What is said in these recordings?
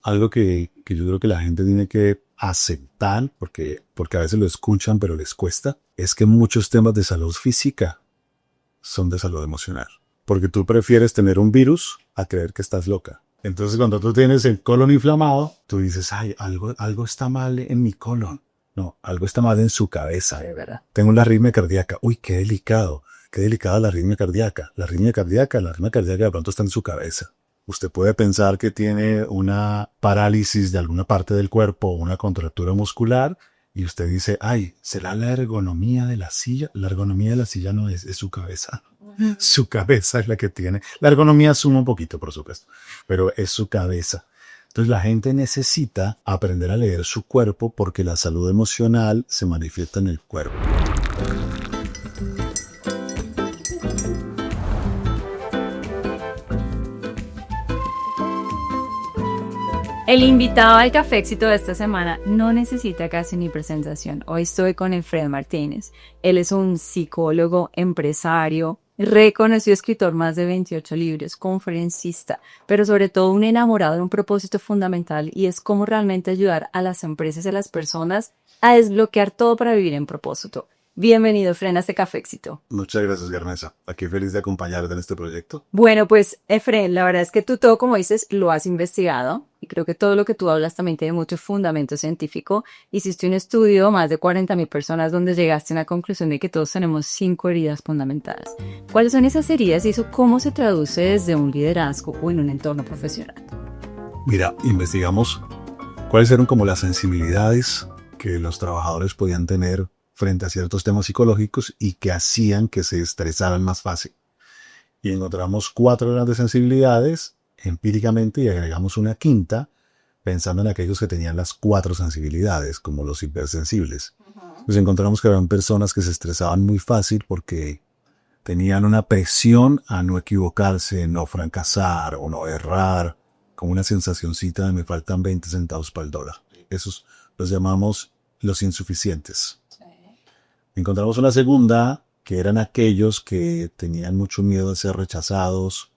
Algo que yo creo que la gente tiene que aceptar, porque a veces lo escuchan pero les cuesta, es que muchos temas de salud física son de salud emocional. Porque tú prefieres tener un virus a creer que estás loca. Entonces cuando tú tienes el colon inflamado, tú dices, ay, algo está mal en mi colon. No, algo está mal en su cabeza. De verdad. Tengo una arritmia cardíaca. Uy, qué delicado. Qué delicada la arritmia cardíaca. La arritmia cardíaca de pronto está en su cabeza. Usted puede pensar que tiene una parálisis de alguna parte del cuerpo o una contractura muscular y usted dice, ay, ¿será la ergonomía de la silla? La ergonomía de la silla no es su cabeza. Su cabeza es la que tiene. La ergonomía suma un poquito, por supuesto, pero es su cabeza. Entonces la gente necesita aprender a leer su cuerpo porque la salud emocional se manifiesta en el cuerpo. El invitado al Café Éxito de esta semana no necesita casi ni presentación. Hoy estoy con Efred Martínez. Él es un psicólogo, empresario, reconocido escritor, más de 28 libros, conferencista, pero sobre todo un enamorado de un propósito fundamental y es cómo realmente ayudar a las empresas y a las personas a desbloquear todo para vivir en propósito. Bienvenido, Efred, a este Café Éxito. Muchas gracias, Garnesa. Aquí feliz de acompañarte en este proyecto. Bueno, pues, Efren, la verdad es que tú todo, como dices, lo has investigado y creo que todo lo que tú hablas también tiene mucho fundamento científico. Hiciste un estudio, más de 40.000 personas, donde llegaste a una conclusión de que todos tenemos 5 heridas fundamentales. ¿Cuáles son esas heridas y eso cómo se traduce desde un liderazgo o en un entorno profesional? Mira, investigamos cuáles eran como las sensibilidades que los trabajadores podían tener frente a ciertos temas psicológicos y que hacían que se estresaran más fácil. Y encontramos 4 grandes sensibilidades empíricamente y agregamos una quinta pensando en aquellos que tenían las 4 sensibilidades, como los hipersensibles. Pues encontramos que eran personas que se estresaban muy fácil porque tenían una presión a no equivocarse, no fracasar o no errar, como una sensacioncita de me faltan 20 centavos para el dólar. Esos los llamamos los insuficientes. Encontramos una segunda, que eran aquellos que tenían mucho miedo a ser rechazados,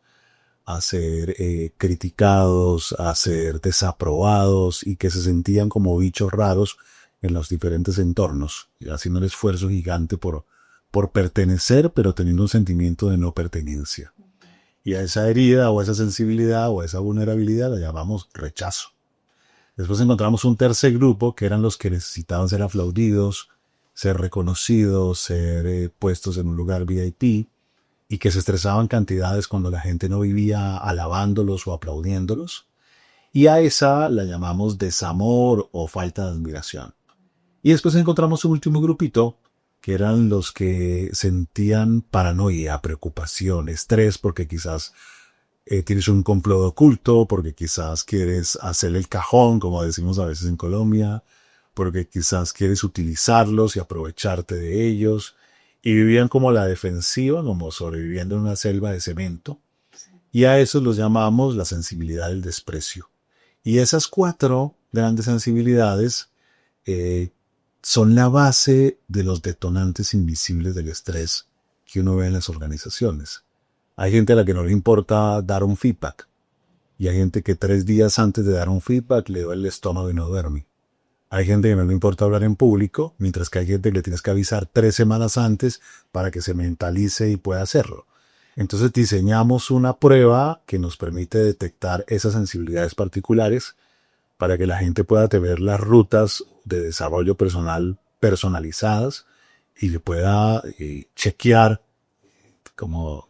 a ser criticados, a ser desaprobados y que se sentían como bichos raros en los diferentes entornos, y haciendo un esfuerzo gigante por pertenecer, pero teniendo un sentimiento de no pertenencia. Y a esa herida o a esa sensibilidad o a esa vulnerabilidad la llamamos rechazo. Después encontramos un tercer grupo, que eran los que necesitaban ser aplaudidos, ser reconocidos, ser puestos en un lugar VIP y que se estresaban cantidades cuando la gente no vivía alabándolos o aplaudiéndolos. Y a esa la llamamos desamor o falta de admiración. Y después encontramos un último grupito, que eran los que sentían paranoia, preocupación, estrés, porque quizás tienes un complot oculto, porque quizás quieres hacer el cajón, como decimos a veces en Colombia, porque quizás quieres utilizarlos y aprovecharte de ellos, y vivían como a la defensiva, como sobreviviendo en una selva de cemento, y a esos los llamamos la sensibilidad del desprecio. Y esas 4 grandes sensibilidades son la base de los detonantes invisibles del estrés que uno ve en las organizaciones. Hay gente a la que no le importa dar un feedback, y hay gente que 3 días antes de dar un feedback le duele el estómago y no duerme. Hay gente que no le importa hablar en público, mientras que hay gente que le tienes que avisar 3 semanas antes para que se mentalice y pueda hacerlo. Entonces diseñamos una prueba que nos permite detectar esas sensibilidades particulares para que la gente pueda tener las rutas de desarrollo personal personalizadas y que pueda chequear como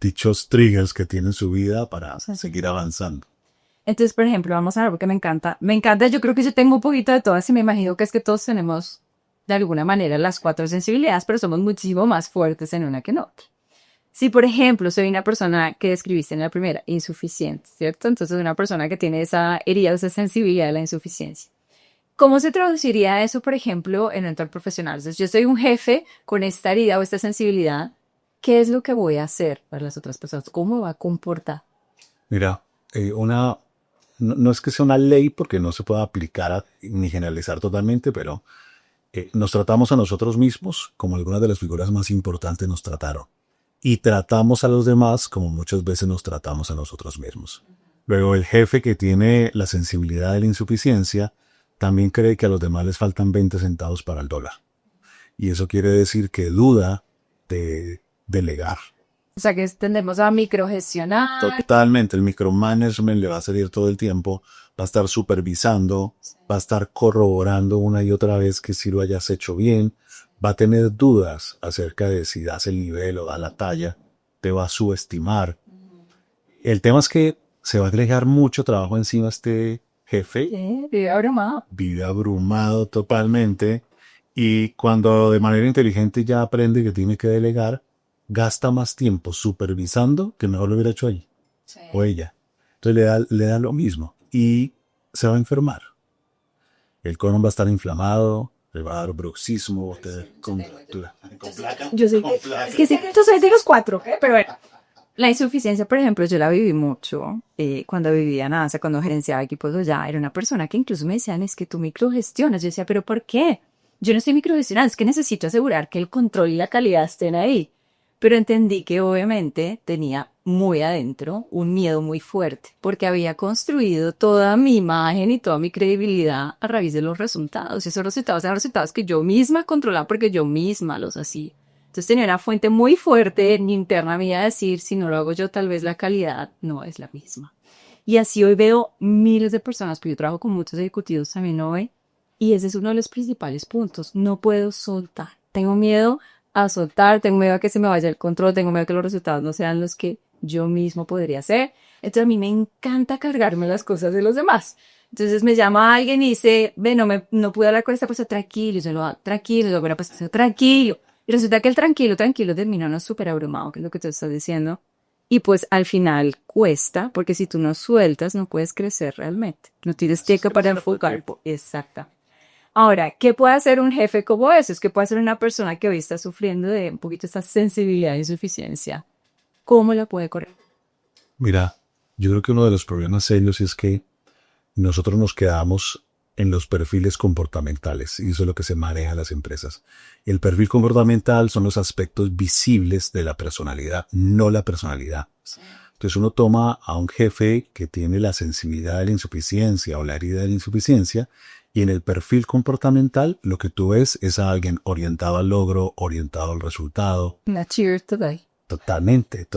dichos triggers que tiene en su vida para seguir avanzando. Entonces, por ejemplo, vamos a ver porque me encanta, yo creo que yo tengo un poquito de todas y me imagino que es que todos tenemos de alguna manera las 4 sensibilidades, pero somos muchísimo más fuertes en una que en otra. Si, por ejemplo, soy una persona que describiste en la primera, insuficiente, ¿cierto? Entonces, una persona que tiene esa herida, esa sensibilidad de la insuficiencia. ¿Cómo se traduciría eso, por ejemplo, en el entorno profesional? Entonces, yo soy un jefe con esta herida o esta sensibilidad. ¿Qué es lo que voy a hacer para las otras personas? ¿Cómo me va a comportar? Mira, no es que sea una ley porque no se puede aplicar ni generalizar totalmente, pero nos tratamos a nosotros mismos como algunas de las figuras más importantes nos trataron. Y tratamos a los demás como muchas veces nos tratamos a nosotros mismos. Luego el jefe que tiene la sensibilidad de la insuficiencia también cree que a los demás les faltan 20 centavos para el dólar. Y eso quiere decir que duda de delegar. O sea que tendemos a microgestionar. Totalmente, el micromanagement le va a salir todo el tiempo, va a estar supervisando, va a estar corroborando una y otra vez que si lo hayas hecho bien, va a tener dudas acerca de si das el nivel o das la talla, te va a subestimar. El tema es que se va a agregar mucho trabajo encima a este jefe. Vive abrumado. Vive abrumado totalmente y cuando de manera inteligente ya aprende que tiene que delegar, gasta más tiempo supervisando que mejor lo hubiera hecho ahí o ella. Entonces le da lo mismo y se va a enfermar. El colon va a estar inflamado, le va a dar bruxismo, va a tener contractura. ¿Con placa? Yo soy, es que sí, yo soy de los cuatro, pero bueno. La insuficiencia, por ejemplo, yo la viví mucho cuando vivía en NASA, cuando gerenciaba equipos allá. Era una persona que incluso me decían, es que tú microgestionas. Yo decía, ¿pero por qué? Yo no estoy microgestionando, es que necesito asegurar que el control y la calidad estén ahí. Pero entendí que obviamente tenía muy adentro un miedo muy fuerte, porque había construido toda mi imagen y toda mi credibilidad a raíz de los resultados. Y esos resultados eran resultados que yo misma controlaba porque yo misma los hacía. Entonces tenía una fuente muy fuerte en interna mía de decir, si no lo hago yo, tal vez la calidad no es la misma. Y así hoy veo miles de personas, porque yo trabajo con muchos ejecutivos también hoy, y ese es uno de los principales puntos. No puedo soltar. Tengo miedo a soltar, tengo miedo a que se me vaya el control, tengo miedo a que los resultados no sean los que yo mismo podría hacer. Entonces a mí me encanta cargarme las cosas de los demás. Entonces me llama alguien y dice, ve, no pude hablar con esta persona, tranquilo, y yo lo hago, tranquilo, y yo, bueno, pues tranquilo. Y resulta que el tranquilo termina uno súper abrumado, que es lo que tú estás diciendo. Y pues al final cuesta, porque si tú no sueltas, no puedes crecer realmente. No tienes tiempo para enfocar. Exacto. Ahora, ¿qué puede hacer un jefe como ese? Es que puede ser una persona que hoy está sufriendo de un poquito esta sensibilidad y insuficiencia. ¿Cómo la puede corregir? Mira, yo creo que uno de los problemas serios es que nosotros nos quedamos en los perfiles comportamentales y eso es lo que se maneja en las empresas. El perfil comportamental son los aspectos visibles de la personalidad, no la personalidad. Entonces uno toma a un jefe que tiene la sensibilidad de la insuficiencia o la herida de la insuficiencia y en el perfil comportamental lo que tú ves es a alguien orientado al logro, orientado al resultado. Una cheer today. Totalmente.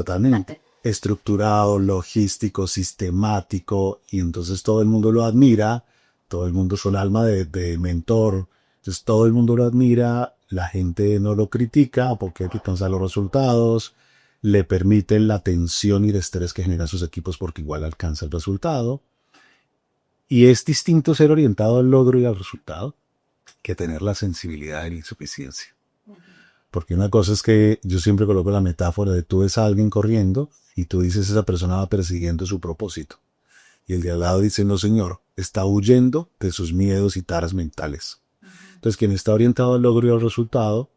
Estructurado, logístico, sistemático y entonces todo el mundo lo admira. Todo el mundo es un alma de mentor. Entonces todo el mundo lo admira, la gente no lo critica porque alcanza los resultados, le permiten la tensión y el estrés que generan sus equipos porque igual alcanza el resultado. Y es distinto ser orientado al logro y al resultado que tener la sensibilidad de la insuficiencia. Porque una cosa es que yo siempre coloco la metáfora de tú ves a alguien corriendo y tú dices esa persona va persiguiendo su propósito. Y el de al lado dice, no señor, está huyendo de sus miedos y taras mentales. Entonces quien está orientado al logro y al resultado,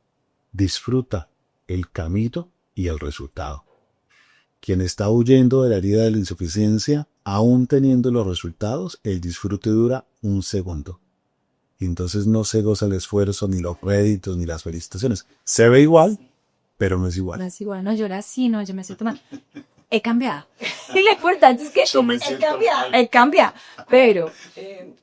disfruta el camino y el resultado. Quien está huyendo de la herida de la insuficiencia, aún teniendo los resultados, el disfrute dura un segundo. Y entonces no se goza el esfuerzo, ni los créditos, ni las felicitaciones. Se ve igual, pero no es igual. No es igual, no, yo era así, no, yo me siento mal. He cambiado. Y lo importante es que he cambiado. Pero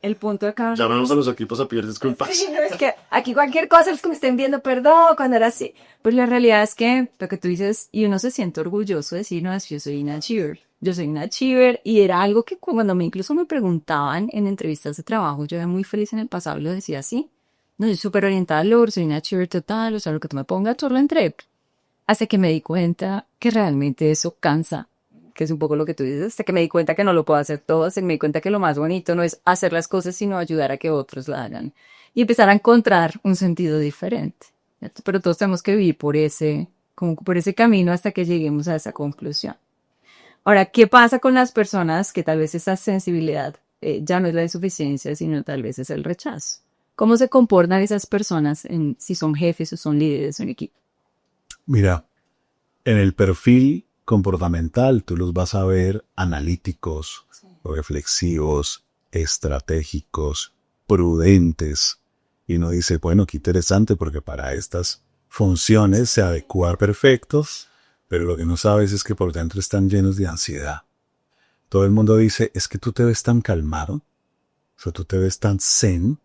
el punto de acá... Llamemos a los equipos a pedir disculpas. Sí, no, es que aquí cualquier cosa, los que me estén viendo, perdón, cuando era así. Pues la realidad es que lo que tú dices, y uno se siente orgulloso de decir, no, es que yo soy una achiever. Yo soy una achiever, y era algo que cuando incluso me preguntaban en entrevistas de trabajo, yo era muy feliz en el pasado y lo decía así. No, yo soy súper orientada al logro, soy una achiever total, o sea, lo que tú me pongas, yo lo entrego. Hasta que me di cuenta que realmente eso cansa, que es un poco lo que tú dices, hasta que me di cuenta que no lo puedo hacer todo, hasta que me di cuenta que lo más bonito no es hacer las cosas, sino ayudar a que otros la hagan. Y empezar a encontrar un sentido diferente. ¿Cierto? Pero todos tenemos que vivir por ese camino hasta que lleguemos a esa conclusión. Ahora, ¿qué pasa con las personas que tal vez esa sensibilidad ya no es la insuficiencia, sino tal vez es el rechazo? ¿Cómo se comportan esas personas si son jefes o son líderes de un equipo? Mira, en el perfil comportamental tú los vas a ver analíticos, reflexivos, estratégicos, prudentes. Y uno dice, bueno, qué interesante porque para estas funciones se adecuan perfectos, pero lo que no sabes es que por dentro están llenos de ansiedad. Todo el mundo dice, es que tú te ves tan calmado, o sea, tú te ves tan zen,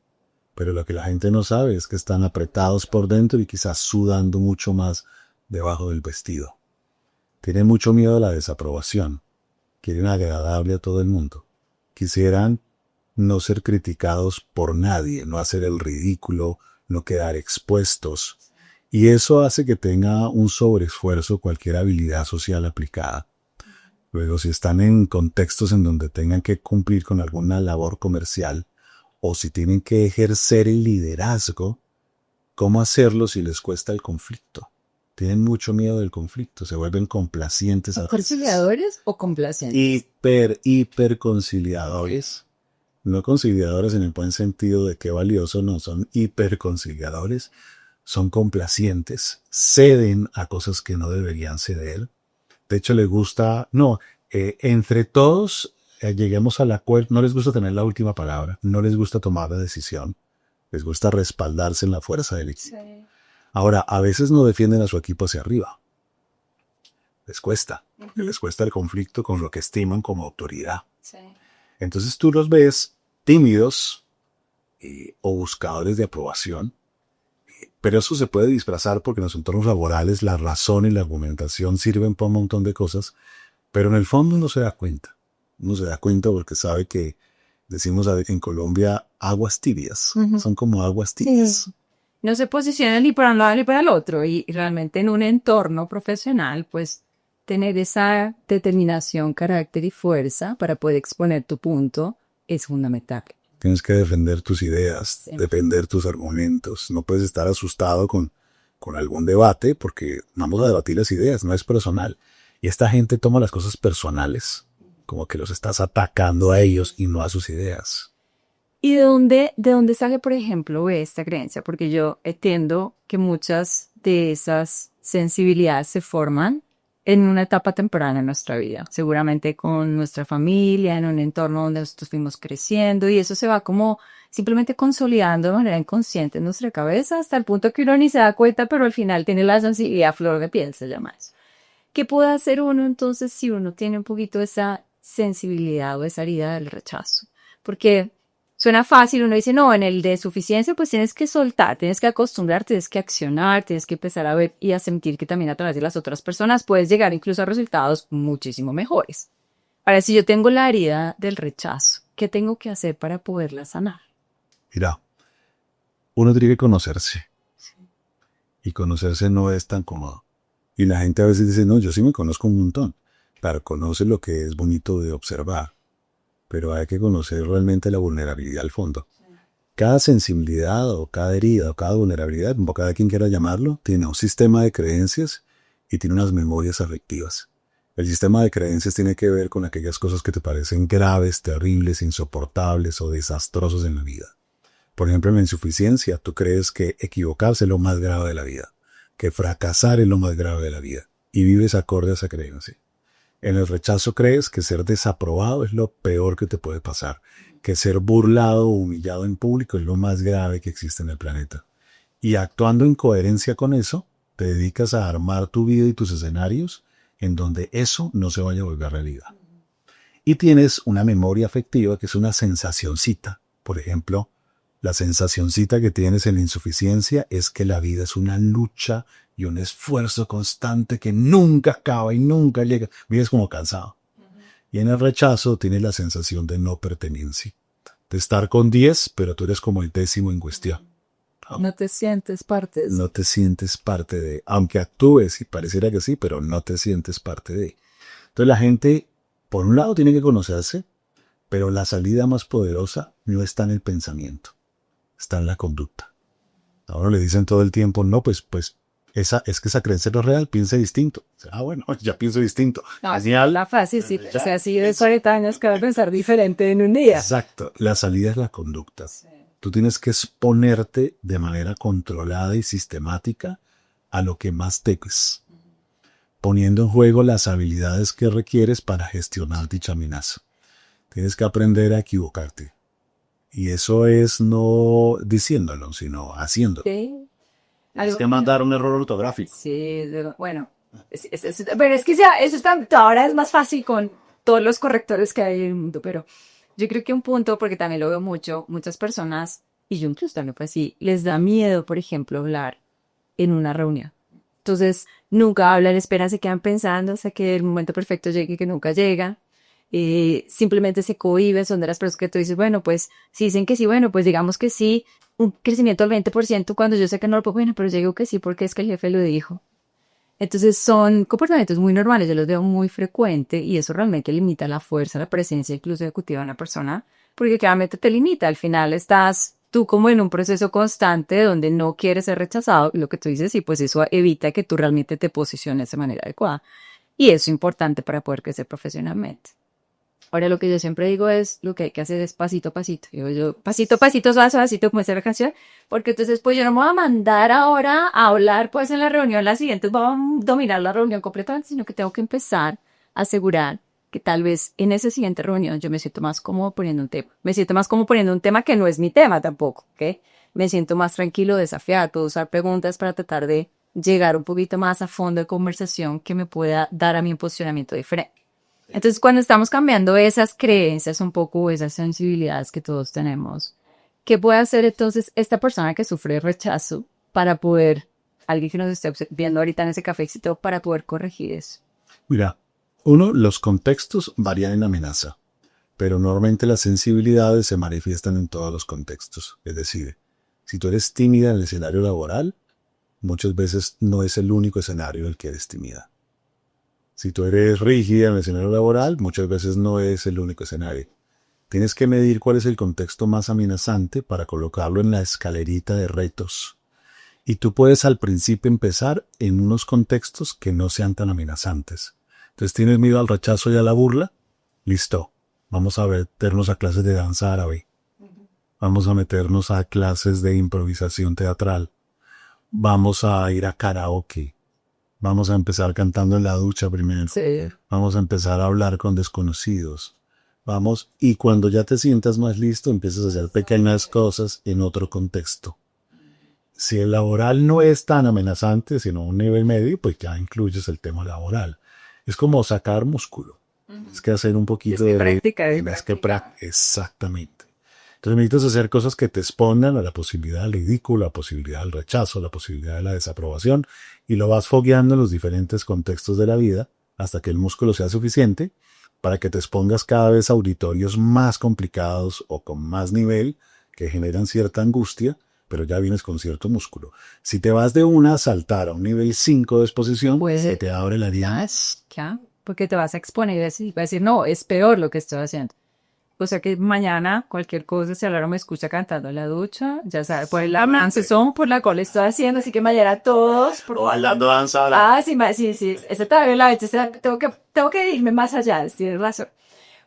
pero lo que la gente no sabe es que están apretados por dentro y quizás sudando mucho más debajo del vestido. Tienen mucho miedo a la desaprobación. Quieren agradable a todo el mundo. Quisieran no ser criticados por nadie, no hacer el ridículo, no quedar expuestos. Y eso hace que tenga un sobreesfuerzo cualquier habilidad social aplicada. Luego, si están en contextos en donde tengan que cumplir con alguna labor comercial, o si tienen que ejercer el liderazgo, ¿cómo hacerlo si les cuesta el conflicto? Tienen mucho miedo del conflicto, se vuelven complacientes. ¿Conciliadores o complacientes? Hiper conciliadores. No conciliadores en el buen sentido de qué valioso, no, son hiperconciliadores. Son complacientes, ceden a cosas que no deberían ceder. De hecho, les gusta, entre todos lleguemos al acuerdo, no les gusta tener la última palabra, no les gusta tomar la decisión, les gusta respaldarse en la fuerza del equipo. Sí. Ahora, a veces no defienden a su equipo hacia arriba. Les cuesta, les cuesta el conflicto con lo que estiman como autoridad. Sí. Entonces tú los ves tímidos o buscadores de aprobación. Pero eso se puede disfrazar porque en los entornos laborales la razón y la argumentación sirven para un montón de cosas, pero en el fondo uno se da cuenta. Uno se da cuenta porque sabe que, decimos en Colombia, aguas tibias. Son como aguas tibias. Sí. No se posicionan ni para un lado ni para el otro. Y realmente en un entorno profesional, pues tener esa determinación, carácter y fuerza para poder exponer tu punto es fundamental. Tienes que defender tus ideas, sí, defender tus argumentos. No puedes estar asustado con algún debate porque vamos a debatir las ideas, no es personal. Y esta gente toma las cosas personales, como que los estás atacando a ellos y no a sus ideas. ¿Y de dónde sale, por ejemplo, esta creencia? Porque yo entiendo que muchas de esas sensibilidades se forman en una etapa temprana en nuestra vida, seguramente con nuestra familia, en un entorno donde nosotros fuimos creciendo, y eso se va como simplemente consolidando de manera inconsciente en nuestra cabeza hasta el punto que uno ni se da cuenta, pero al final tiene la sensibilidad a flor de piel, se llama eso. ¿Qué puede hacer uno entonces si uno tiene un poquito esa sensibilidad o esa herida del rechazo? Porque suena fácil, uno dice, no, en el de suficiencia pues tienes que soltar, tienes que acostumbrarte, tienes que accionar, tienes que empezar a ver y a sentir que también a través de las otras personas puedes llegar incluso a resultados muchísimo mejores. Ahora, si yo tengo la herida del rechazo, ¿qué tengo que hacer para poderla sanar? Mira, uno tiene que conocerse. Sí. Y conocerse no es tan cómodo. Y la gente a veces dice, no, yo sí me conozco un montón. Claro, conoce lo que es bonito de observar. Pero hay que conocer realmente la vulnerabilidad al fondo. Cada sensibilidad o cada herida o cada vulnerabilidad, como cada quien quiera llamarlo, tiene un sistema de creencias y tiene unas memorias afectivas. El sistema de creencias tiene que ver con aquellas cosas que te parecen graves, terribles, insoportables o desastrosas en la vida. Por ejemplo, en la insuficiencia, tú crees que equivocarse es lo más grave de la vida, que fracasar es lo más grave de la vida, y vives acorde a esa creencia. En el rechazo crees que ser desaprobado es lo peor que te puede pasar, que ser burlado o humillado en público es lo más grave que existe en el planeta. Y actuando en coherencia con eso, te dedicas a armar tu vida y tus escenarios en donde eso no se vaya a volver realidad. Y tienes una memoria afectiva que es una sensacioncita. Por ejemplo, la sensacioncita que tienes en la insuficiencia es que la vida es una lucha y un esfuerzo constante que nunca acaba y nunca llega. Vives como cansado. Y en el rechazo tienes la sensación de no pertenencia. De estar con 10, pero tú eres como el 10º en cuestión. No te sientes parte de eso. No te sientes parte de. Aunque actúes y pareciera que sí, pero no te sientes parte de. Entonces la gente, por un lado, tiene que conocerse, pero la salida más poderosa no está en el pensamiento. Está en la conducta. A uno le dicen todo el tiempo, no, pues, esa creencia no es real, piense distinto. Bueno, ya pienso distinto. No, genial. La fácil, sí. O sea, si de 40 años que va a pensar diferente en un día. Exacto. La salida es la conducta. Sí. Tú tienes que exponerte de manera controlada y sistemática a lo que más temes, poniendo en juego las habilidades que requieres para gestionar dicha amenaza. Tienes que aprender a equivocarte. Y eso es no diciéndolo, sino haciéndolo. Sí. Tienes que mandar un error ortográfico. Sí, bueno. Pero es que ya, eso está, ahora es más fácil con todos los correctores que hay en el mundo, pero yo creo que un punto, porque también lo veo mucho, muchas personas, y yo incluso también fue así, les da miedo, por ejemplo, hablar en una reunión. Entonces, nunca hablan, esperan, se quedan pensando hasta que el momento perfecto llegue, que nunca llega. Simplemente se cohíben, son de las personas que tú dices, bueno, pues, si dicen que sí, bueno, pues digamos que sí, un crecimiento del 20% cuando yo sé que no lo puedo, bueno, pero yo digo que sí porque es que el jefe lo dijo. Entonces son comportamientos muy normales, yo los veo muy frecuente y eso realmente limita la fuerza, la presencia incluso ejecutiva de una persona, porque claramente te limita. Al final estás tú como en un proceso constante donde no quieres ser rechazado, y lo que tú dices, y pues eso evita que tú realmente te posiciones de manera adecuada. Y eso es importante para poder crecer profesionalmente. Ahora lo que yo siempre digo es, lo que hay que hacer es pasito a pasito. Yo pasito a pasito, suave, suavecito, como dice la canción, porque entonces pues yo no me voy a mandar ahora a hablar pues en la reunión, la siguiente voy a dominar la reunión completamente, sino que tengo que empezar a asegurar que tal vez en esa siguiente reunión yo me siento más cómodo poniendo un tema. Me siento más cómodo poniendo un tema que no es mi tema tampoco, ¿ok? Me siento más tranquilo, desafiar, puedo usar preguntas para tratar de llegar un poquito más a fondo de conversación que me pueda dar a mi un posicionamiento diferente. Entonces, cuando estamos cambiando esas creencias un poco, esas sensibilidades que todos tenemos, ¿qué puede hacer entonces esta persona que sufre rechazo para poder, alguien que nos esté viendo ahorita en ese cafecito, para poder corregir eso? Mira, uno, los contextos varían en amenaza, pero normalmente las sensibilidades se manifiestan en todos los contextos. Es decir, si tú eres tímida en el escenario laboral, muchas veces no es el único escenario en el que eres tímida. Si tú eres rígida en el escenario laboral, muchas veces no es el único escenario. Tienes que medir cuál es el contexto más amenazante para colocarlo en la escalerita de retos. Y tú puedes al principio empezar en unos contextos que no sean tan amenazantes. Entonces, ¿tienes miedo al rechazo y a la burla? Listo. Vamos a meternos a clases de danza árabe. Vamos a meternos a clases de improvisación teatral. Vamos a ir a karaoke. Vamos a empezar cantando en la ducha primero. Sí. Vamos a empezar a hablar con desconocidos. Vamos, y cuando ya te sientas más listo, empiezas a hacer pequeñas cosas en otro contexto. Si el laboral no es tan amenazante, sino un nivel medio, pues ya incluyes el tema laboral. Es como sacar músculo. Es que hacer un poquito de práctica. Exactamente. Entonces necesitas hacer cosas que te expongan a la posibilidad del ridículo, a la posibilidad del rechazo, a la posibilidad de la desaprobación, y lo vas fogueando en los diferentes contextos de la vida hasta que el músculo sea suficiente para que te expongas cada vez a auditorios más complicados o con más nivel que generan cierta angustia, pero ya vienes con cierto músculo. Si te vas de una a saltar a un nivel 5 de exposición, se te abre la diana. Ya, porque te vas a exponer y vas a decir, no, es peor lo que estoy haciendo. O sea que mañana cualquier cosa, si Álvaro me escucha cantando en la ducha, ya sabe, por el danzón por la cual estoy haciendo, así que mañana todos... O bailando danza ahora. Sí, esa también la vez, tengo que irme más allá, tienes razón.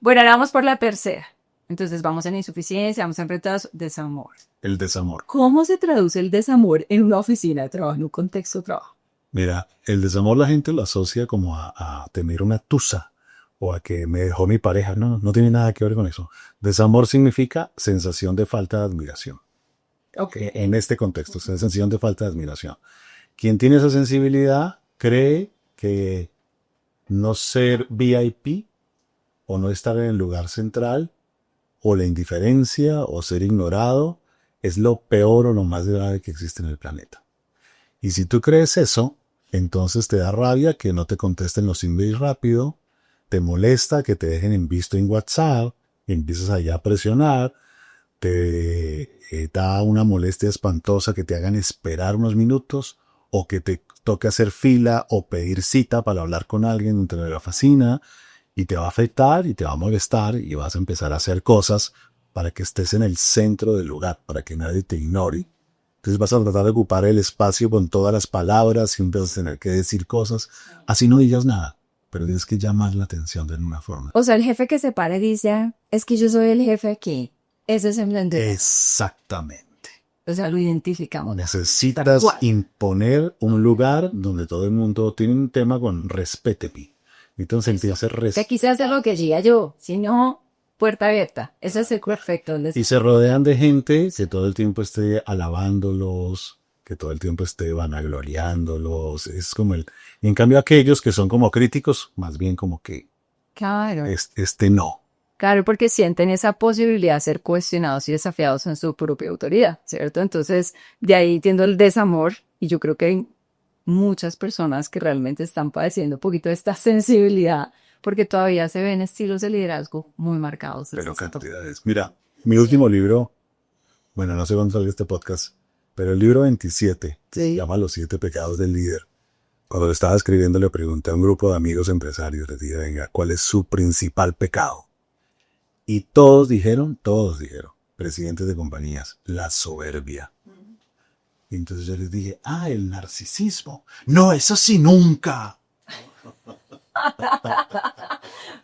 Bueno, ahora vamos por la tercera. Entonces vamos en insuficiencia, vamos en retraso, desamor. El desamor. ¿Cómo se traduce el desamor en una oficina de trabajo, en un contexto de trabajo? Mira, el desamor la gente lo asocia como a tener una tusa o a que me dejó mi pareja. No, no tiene nada que ver con eso. Desamor significa sensación de falta de admiración. Okay. En este contexto, sensación de falta de admiración. Quien tiene esa sensibilidad cree que no ser VIP o no estar en el lugar central o la indiferencia o ser ignorado es lo peor o lo más grave que existe en el planeta. Y si tú crees eso, entonces te da rabia que no te contesten los emails rápido, te molesta que te dejen en visto en WhatsApp, y empiezas allá a presionar, te da una molestia espantosa que te hagan esperar unos minutos, o que te toque hacer fila o pedir cita para hablar con alguien dentro de la oficina, y te va a afectar y te va a molestar y vas a empezar a hacer cosas para que estés en el centro del lugar, para que nadie te ignore. Entonces vas a tratar de ocupar el espacio con todas las palabras, siempre vas a tener que decir cosas, así no digas nada, pero tienes que llamar la atención de alguna forma. O sea, el jefe que se para y dice, es que yo soy el jefe aquí. Ese es el blender. Exactamente. O sea, lo identificamos. Necesitas imponer un lugar donde todo el mundo tiene un tema con respéteme. Entonces empieza a hacer que aquí se hace lo que diga yo, si no, puerta abierta. Ese es el perfecto. Y se rodean de gente que todo el tiempo esté alabándolos, que todo el tiempo esté vanagloriándolos. Es como el... Y en cambio aquellos que son como críticos, más bien como que Claro. Este no. Claro, porque sienten esa posibilidad de ser cuestionados y desafiados en su propia autoridad, ¿cierto? Entonces, de ahí entiendo el desamor y yo creo que hay muchas personas que realmente están padeciendo un poquito de esta sensibilidad porque todavía se ven estilos de liderazgo muy marcados. Pero cantidades. Mira, mi último libro, bueno, no sé cuándo sale este podcast, pero el libro 27, que se llama Los 7 pecados del líder. Cuando lo estaba escribiendo le pregunté a un grupo de amigos empresarios, les dije, venga, ¿cuál es su principal pecado? Y todos dijeron, presidentes de compañías, la soberbia. Y entonces yo les dije, el narcisismo. No, eso sí, nunca.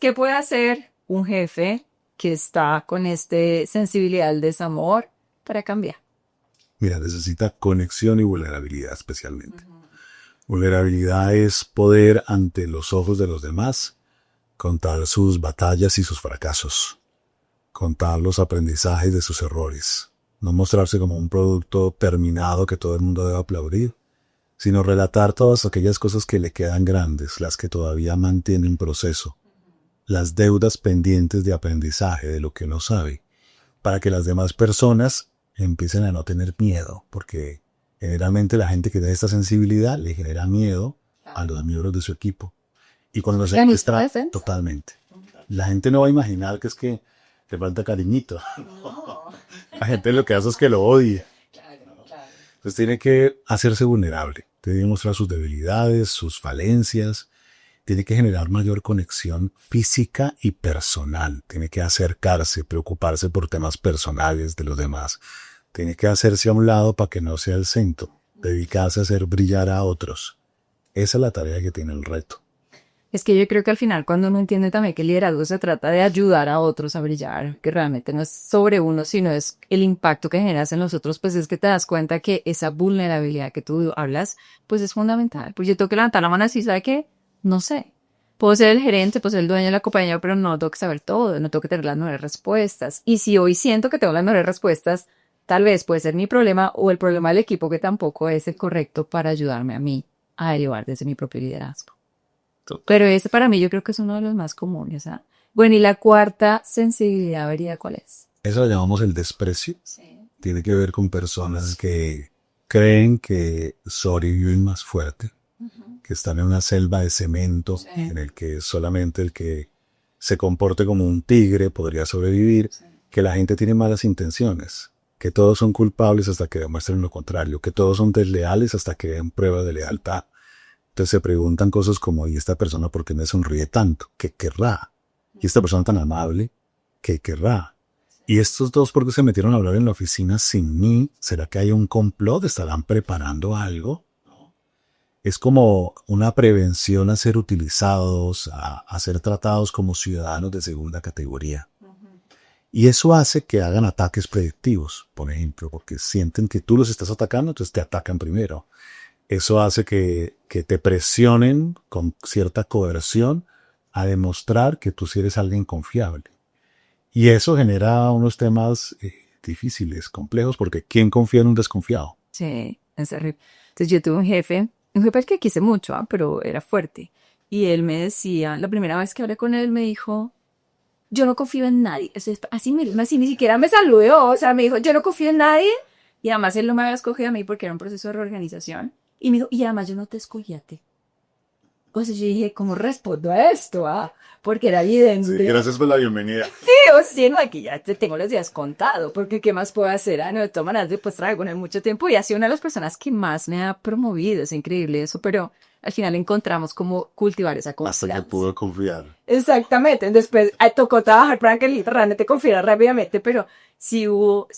¿Qué puede hacer un jefe que está con sensibilidad al desamor para cambiar? Mira, necesita conexión y vulnerabilidad especialmente. Vulnerabilidad es poder ante los ojos de los demás contar sus batallas y sus fracasos, contar los aprendizajes de sus errores, no mostrarse como un producto terminado que todo el mundo debe aplaudir, sino relatar todas aquellas cosas que le quedan grandes, las que todavía mantienen proceso, las deudas pendientes de aprendizaje de lo que no sabe, para que las demás personas empiecen a no tener miedo, porque generalmente la gente que tiene esta sensibilidad le genera miedo a los miembros de su equipo. Y cuando se muestra totalmente, la gente no va a imaginar que es que te falta cariñito. La gente lo que hace es que lo odie. Entonces tiene que hacerse vulnerable, tiene que mostrar sus debilidades, sus falencias, tiene que generar mayor conexión física y personal, tiene que acercarse, preocuparse por temas personales de los demás, tiene que hacerse a un lado para que no sea el centro, dedicarse a hacer brillar a otros. Esa es la tarea que tiene el reto. Es que yo creo que al final cuando uno entiende también que el liderazgo se trata de ayudar a otros a brillar, que realmente no es sobre uno, sino es el impacto que generas en los otros, pues es que te das cuenta que esa vulnerabilidad que tú hablas, pues es fundamental. Pues yo tengo que levantar la mano así, ¿sabe qué? No sé. Puedo ser el gerente, puedo ser el dueño de la compañía, pero no tengo que saber todo, no tengo que tener las mejores respuestas. Y si hoy siento que tengo las mejores respuestas, tal vez puede ser mi problema o el problema del equipo que tampoco es el correcto para ayudarme a mí a derivar desde mi propio liderazgo. Pero ese para mí yo creo que es uno de los más comunes. ¿Ah? Bueno, y la cuarta sensibilidad, ¿vería cuál es? Eso lo llamamos el desprecio. Sí. Tiene que ver con personas que creen que sobreviven más fuerte, que están en una selva de cemento en el que solamente el que se comporte como un tigre podría sobrevivir, que la gente tiene malas intenciones, que todos son culpables hasta que demuestren lo contrario, que todos son desleales hasta que den prueba de lealtad. Entonces se preguntan cosas como, ¿y esta persona por qué me sonríe tanto? ¿Qué querrá? ¿Y esta persona tan amable? ¿Qué querrá? ¿Y estos dos por qué se metieron a hablar en la oficina sin mí? ¿Será que hay un complot? ¿Estarán preparando algo? Es como una prevención a ser utilizados, a ser tratados como ciudadanos de segunda categoría. Y eso hace que hagan ataques predictivos, por ejemplo, porque sienten que tú los estás atacando, entonces te atacan primero. Eso hace que te presionen con cierta coerción a demostrar que tú sí eres alguien confiable. Y eso genera unos temas difíciles, complejos, porque ¿quién confía en un desconfiado? Sí, es terrible. Entonces yo tuve un jefe que quise mucho, pero era fuerte. Y él me decía, la primera vez que hablé con él me dijo, yo no confío en nadie. Así ni siquiera me saludó, o sea, me dijo, yo no confío en nadie. Y además él no me había escogido a mí porque era un proceso de reorganización. Y me dijo, y además yo no te escogí a ti. O sea, yo dije, ¿cómo respondo a esto? Porque era evidente. Sí, gracias por la bienvenida. Sí, o sí, no, aquí ya te tengo los días contados, porque ¿qué más puedo hacer? No, de todas maneras, pues traigo con él mucho tiempo y ha sido una de las personas que más me ha promovido, es increíble eso, pero al final encontramos cómo cultivar esa confianza. Hasta que pudo confiar. Exactamente, después tocó trabajar para que él realmente confiara rápidamente, pero sí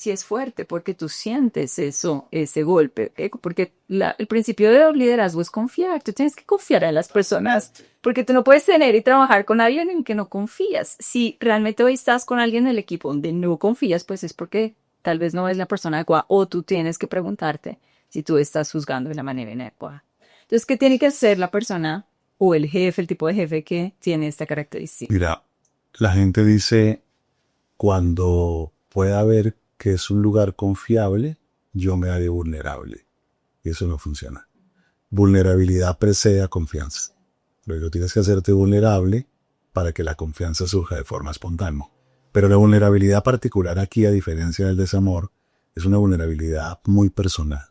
es fuerte, porque tú sientes eso, ese golpe, porque el principio del liderazgo es confiar, tú tienes que confiar en las personas, porque tú no puedes tener y trabajar con alguien en que no confías. Si realmente hoy estás con alguien en el equipo donde no confías, pues es porque tal vez no es la persona adecuada, o tú tienes que preguntarte si tú estás juzgando de la manera inadecuada. Entonces, ¿qué tiene que hacer la persona o el jefe, el tipo de jefe que tiene esta característica? Mira, la gente dice, cuando pueda ver que es un lugar confiable, yo me haré vulnerable. Y eso no funciona. Vulnerabilidad precede a confianza. Luego tienes que hacerte vulnerable para que la confianza surja de forma espontánea. Pero la vulnerabilidad particular aquí, a diferencia del desamor, es una vulnerabilidad muy personal.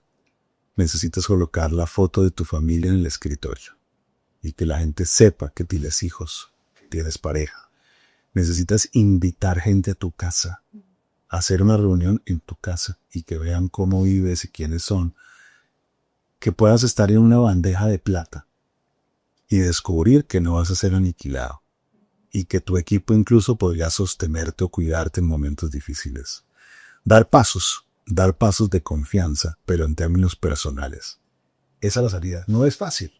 Necesitas colocar la foto de tu familia en el escritorio y que la gente sepa que tienes hijos, que tienes pareja. Necesitas invitar gente a tu casa, hacer una reunión en tu casa y que vean cómo vives y quiénes son. Que puedas estar en una bandeja de plata y descubrir que no vas a ser aniquilado y que tu equipo incluso podría sostenerte o cuidarte en momentos difíciles. Dar pasos de confianza, pero en términos personales. Esa es la salida. No es fácil.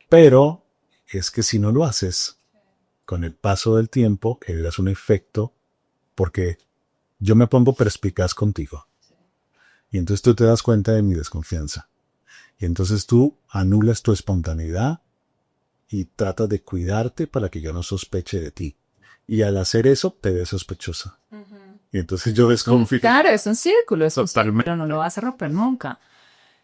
Pero es que si no lo haces, con el paso del tiempo generas un efecto porque yo me pongo perspicaz contigo. Y entonces tú te das cuenta de mi desconfianza. Y entonces tú anulas tu espontaneidad y tratas de cuidarte para que yo no sospeche de ti. Y al hacer eso, te ves sospechosa. Y entonces yo desconfío. Claro, es un círculo, Totalmente. pero no lo vas a romper nunca.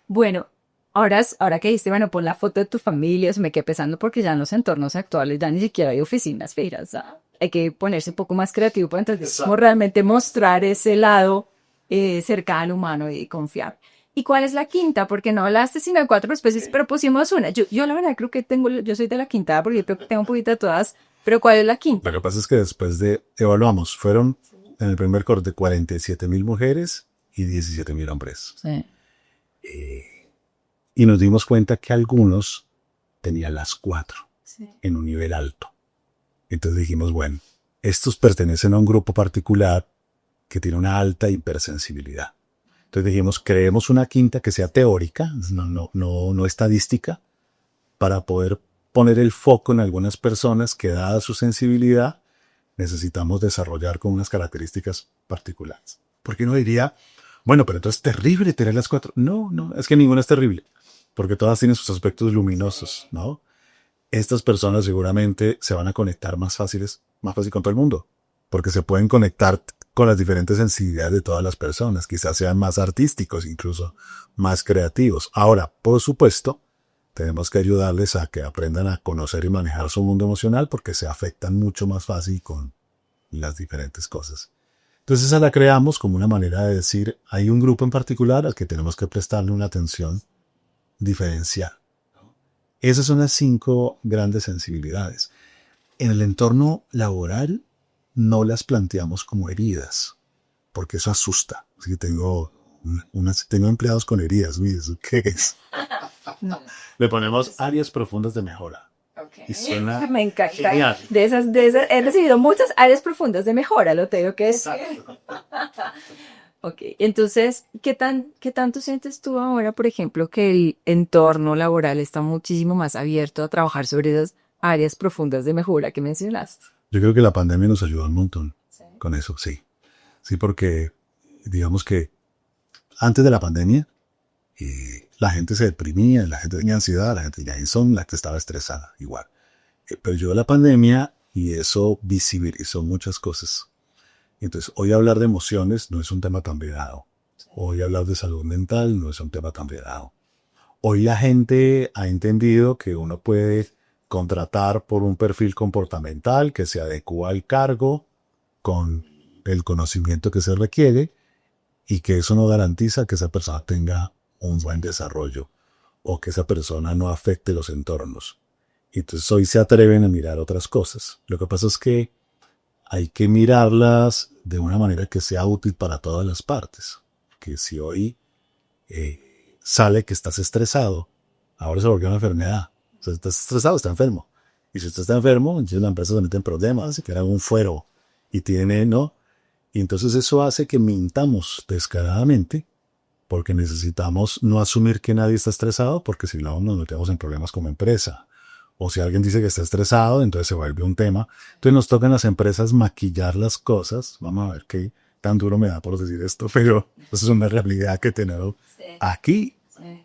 Bueno, ahora que dijiste, bueno, pon la foto de tu familia, eso me quedé pensando porque ya en los entornos actuales ya ni siquiera hay oficinas fijas. Hay que ponerse un poco más creativo para entonces como realmente mostrar ese lado cercano, humano y confiable. ¿Y cuál es la quinta? Porque no hablaste sino de 4 especies, pero pusimos una. Yo la verdad creo que yo soy de la quinta porque yo creo que tengo un poquito de todas, pero ¿cuál es la quinta? Lo que pasa es que después evaluamos, fueron en el primer corte 47,000 mujeres y 17,000 hombres. Sí. Y nos dimos cuenta que algunos tenían las 4 Sí. en un nivel alto. Entonces dijimos, bueno, estos pertenecen a un grupo particular que tiene una alta hipersensibilidad. Entonces dijimos, creemos una quinta que sea teórica, no estadística, para poder poner el foco en algunas personas que, dada su sensibilidad, necesitamos desarrollar con unas características particulares. Porque uno diría, bueno, pero entonces es terrible tener las 4. No, es que ninguna es terrible, porque todas tienen sus aspectos luminosos, ¿no? Estas personas seguramente se van a conectar más fácil con todo el mundo, porque se pueden conectar con las diferentes sensibilidades de todas las personas, quizás sean más artísticos, incluso más creativos. Ahora, por supuesto, tenemos que ayudarles a que aprendan a conocer y manejar su mundo emocional porque se afectan mucho más fácil con las diferentes cosas. Entonces esa la creamos como una manera de decir, hay un grupo en particular al que tenemos que prestarle una atención diferencial. Esas son las 5 grandes sensibilidades. En el entorno laboral no las planteamos como heridas, porque eso asusta. Así que tengo empleados con heridas, ¿eso qué es? No. Le ponemos áreas profundas de mejora. Okay. Y suena Me encanta. genial. De esas, he recibido muchas áreas profundas de mejora, lo tengo que decir. Ok, entonces, ¿qué tanto sientes tú ahora, por ejemplo, que el entorno laboral está muchísimo más abierto a trabajar sobre esas áreas profundas de mejora que mencionaste? Yo creo que la pandemia nos ayudó un montón con eso, sí. Sí, porque digamos que antes de la pandemia la gente se deprimía, la gente tenía ansiedad, la gente tenía insomnio, la gente estaba estresada, igual. Pero llegó la pandemia y eso visibilizó muchas cosas. Entonces, hoy hablar de emociones no es un tema tan vedado. Hoy hablar de salud mental no es un tema tan vedado. Hoy la gente ha entendido que uno puede contratar por un perfil comportamental que se adecua al cargo con el conocimiento que se requiere y que eso no garantiza que esa persona tenga un buen desarrollo o que esa persona no afecte los entornos. Entonces hoy se atreven a mirar otras cosas. Lo que pasa es que hay que mirarlas de una manera que sea útil para todas las partes. Que si hoy sale que estás estresado, ahora se volvió una enfermedad. O sea, si estás estresado, está enfermo. Y si usted está enfermo, entonces la empresa se mete en problemas, se crea un fuero y tiene, ¿no? Y entonces eso hace que mintamos descaradamente porque necesitamos no asumir que nadie está estresado porque si no nos metemos en problemas como empresa. O si alguien dice que está estresado, entonces se vuelve un tema. Entonces nos toca en las empresas maquillar las cosas. Vamos a ver qué tan duro me da por decir esto, pero eso es una realidad que tenemos aquí. Sí.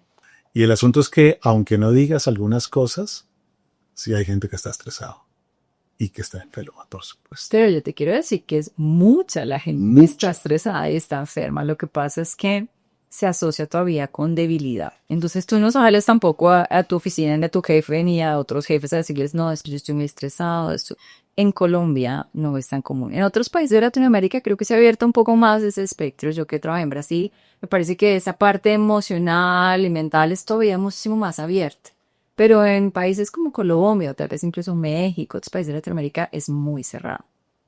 Y el asunto es que, aunque no digas algunas cosas, sí hay gente que está estresado y que está enferma, por supuesto. Pero yo te quiero decir que es mucha la gente que está estresada y está enferma. Lo que pasa es que se asocia todavía con debilidad. Entonces tú no sales tampoco a tu oficina, ni a tu jefe, ni a otros jefes a decirles, no, es que yo estoy muy estresado. Esto. En Colombia no es tan común. En otros países de Latinoamérica creo que se ha abierto un poco más ese espectro. Yo que trabajé en Brasil, me parece que esa parte emocional y mental es todavía muchísimo más abierta. Pero en países como Colombia, o tal vez incluso México, otros países de Latinoamérica, es muy cerrado.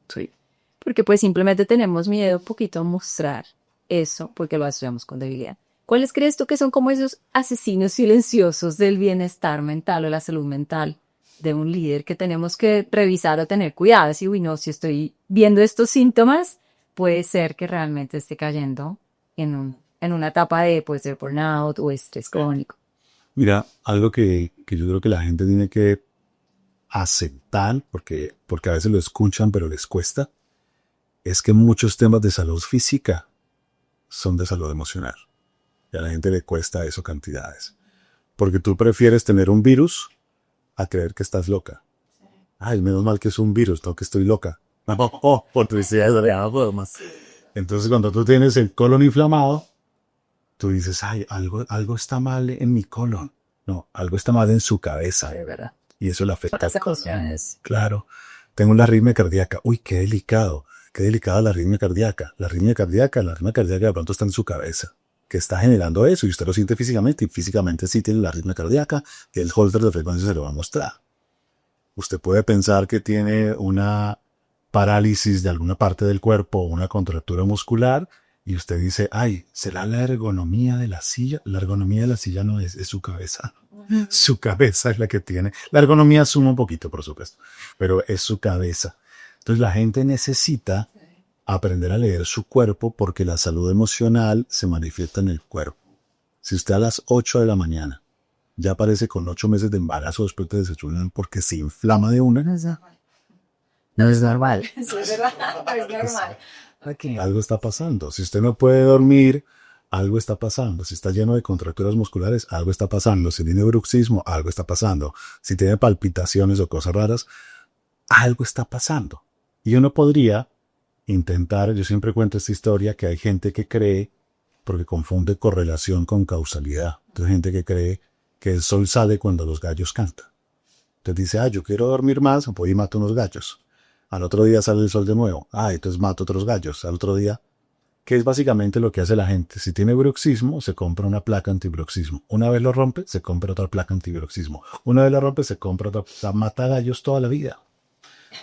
Sí. Porque pues simplemente tenemos miedo un poquito a mostrar eso, porque lo asociamos con debilidad. ¿Cuáles crees tú que son como esos asesinos silenciosos del bienestar mental o la salud mental de un líder que tenemos que revisar o tener cuidado? Decir, uy, no, si estoy viendo estos síntomas, puede ser que realmente esté cayendo en una etapa de, pues, de burnout o estrés crónico. Mira, algo que yo creo que la gente tiene que aceptar, porque a veces lo escuchan pero les cuesta, es que muchos temas de salud física son de salud emocional. Y a la gente le cuesta eso cantidades. Porque tú prefieres tener un virus a creer que estás loca. Ay, menos mal que es un virus, no que estoy loca. Por tristeza, más. Entonces cuando tú tienes el colon inflamado, tú dices, ay, algo está mal en mi colon. No, algo está mal en su cabeza. De verdad. Y eso le afecta. Otras emociones. Claro. Tengo una arritmia cardíaca. Uy, qué delicado. Qué delicada la arritmia cardíaca. La arritmia cardíaca de pronto está en su cabeza, que está generando eso y usted lo siente físicamente y físicamente sí tiene la arritmia cardíaca, que el holter de frecuencia se lo va a mostrar. Usted puede pensar que tiene una parálisis de alguna parte del cuerpo o una contractura muscular y usted dice, ay, ¿será la ergonomía de la silla? La ergonomía de la silla no es su cabeza. Su cabeza es la que tiene. La ergonomía suma un poquito, por supuesto, pero es su cabeza. Entonces la gente necesita aprender a leer su cuerpo porque la salud emocional se manifiesta en el cuerpo. Si usted a las 8 de la mañana ya aparece con 8 meses de embarazo después de desayunar porque se inflama de una, No es normal. Eso es verdad, no es normal. Okay. Algo está pasando. Si usted no puede dormir, algo está pasando. Si está lleno de contracturas musculares, algo está pasando. Si tiene bruxismo, algo está pasando. Si tiene palpitaciones o cosas raras, algo está pasando. Y uno podría intentar, yo siempre cuento esta historia, que hay gente que cree, porque confunde correlación con causalidad. Entonces hay gente que cree que el sol sale cuando los gallos cantan. Entonces dice, yo quiero dormir más, voy y mato unos gallos. Al otro día sale el sol de nuevo. Entonces mato otros gallos. Al otro día, que es básicamente lo que hace la gente. Si tiene bruxismo, se compra una placa antibruxismo. Una vez lo rompe, se compra otra placa antibruxismo. Una vez lo rompe, se compra otra. O sea, mata gallos toda la vida.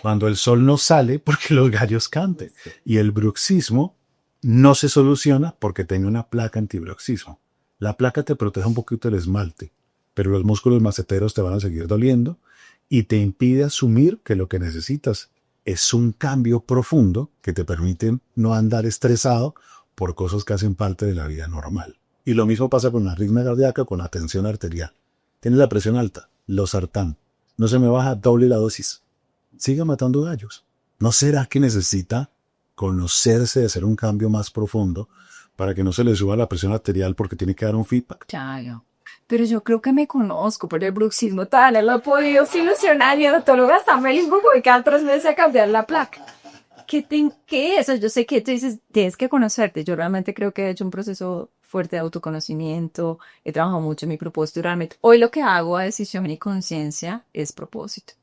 Cuando el sol no sale, porque los gallos canten. Y el bruxismo no se soluciona porque tiene una placa antibruxismo. La placa te protege un poquito el esmalte, pero los músculos maceteros te van a seguir doliendo y te impide asumir que lo que necesitas es un cambio profundo que te permite no andar estresado por cosas que hacen parte de la vida normal. Y lo mismo pasa con la arritmia cardíaca, con la tensión arterial. Tienes la presión alta, losartán. No se me baja, doble la dosis. Siga matando gallos. ¿No será que necesita conocerse de hacer un cambio más profundo para que no se le suba la presión arterial porque tiene que dar un feedback? Claro. Pero yo creo que me conozco por el bruxismo tal, lo he podido solucionar. Mi odontóloga está feliz porque voy cada 3 meses a cambiar la placa. ¿Qué es eso? Yo sé que tú dices, tienes que conocerte. Yo realmente creo que he hecho un proceso fuerte de autoconocimiento. He trabajado mucho en mi propósito y realmente hoy lo que hago a decisión y conciencia es propósito.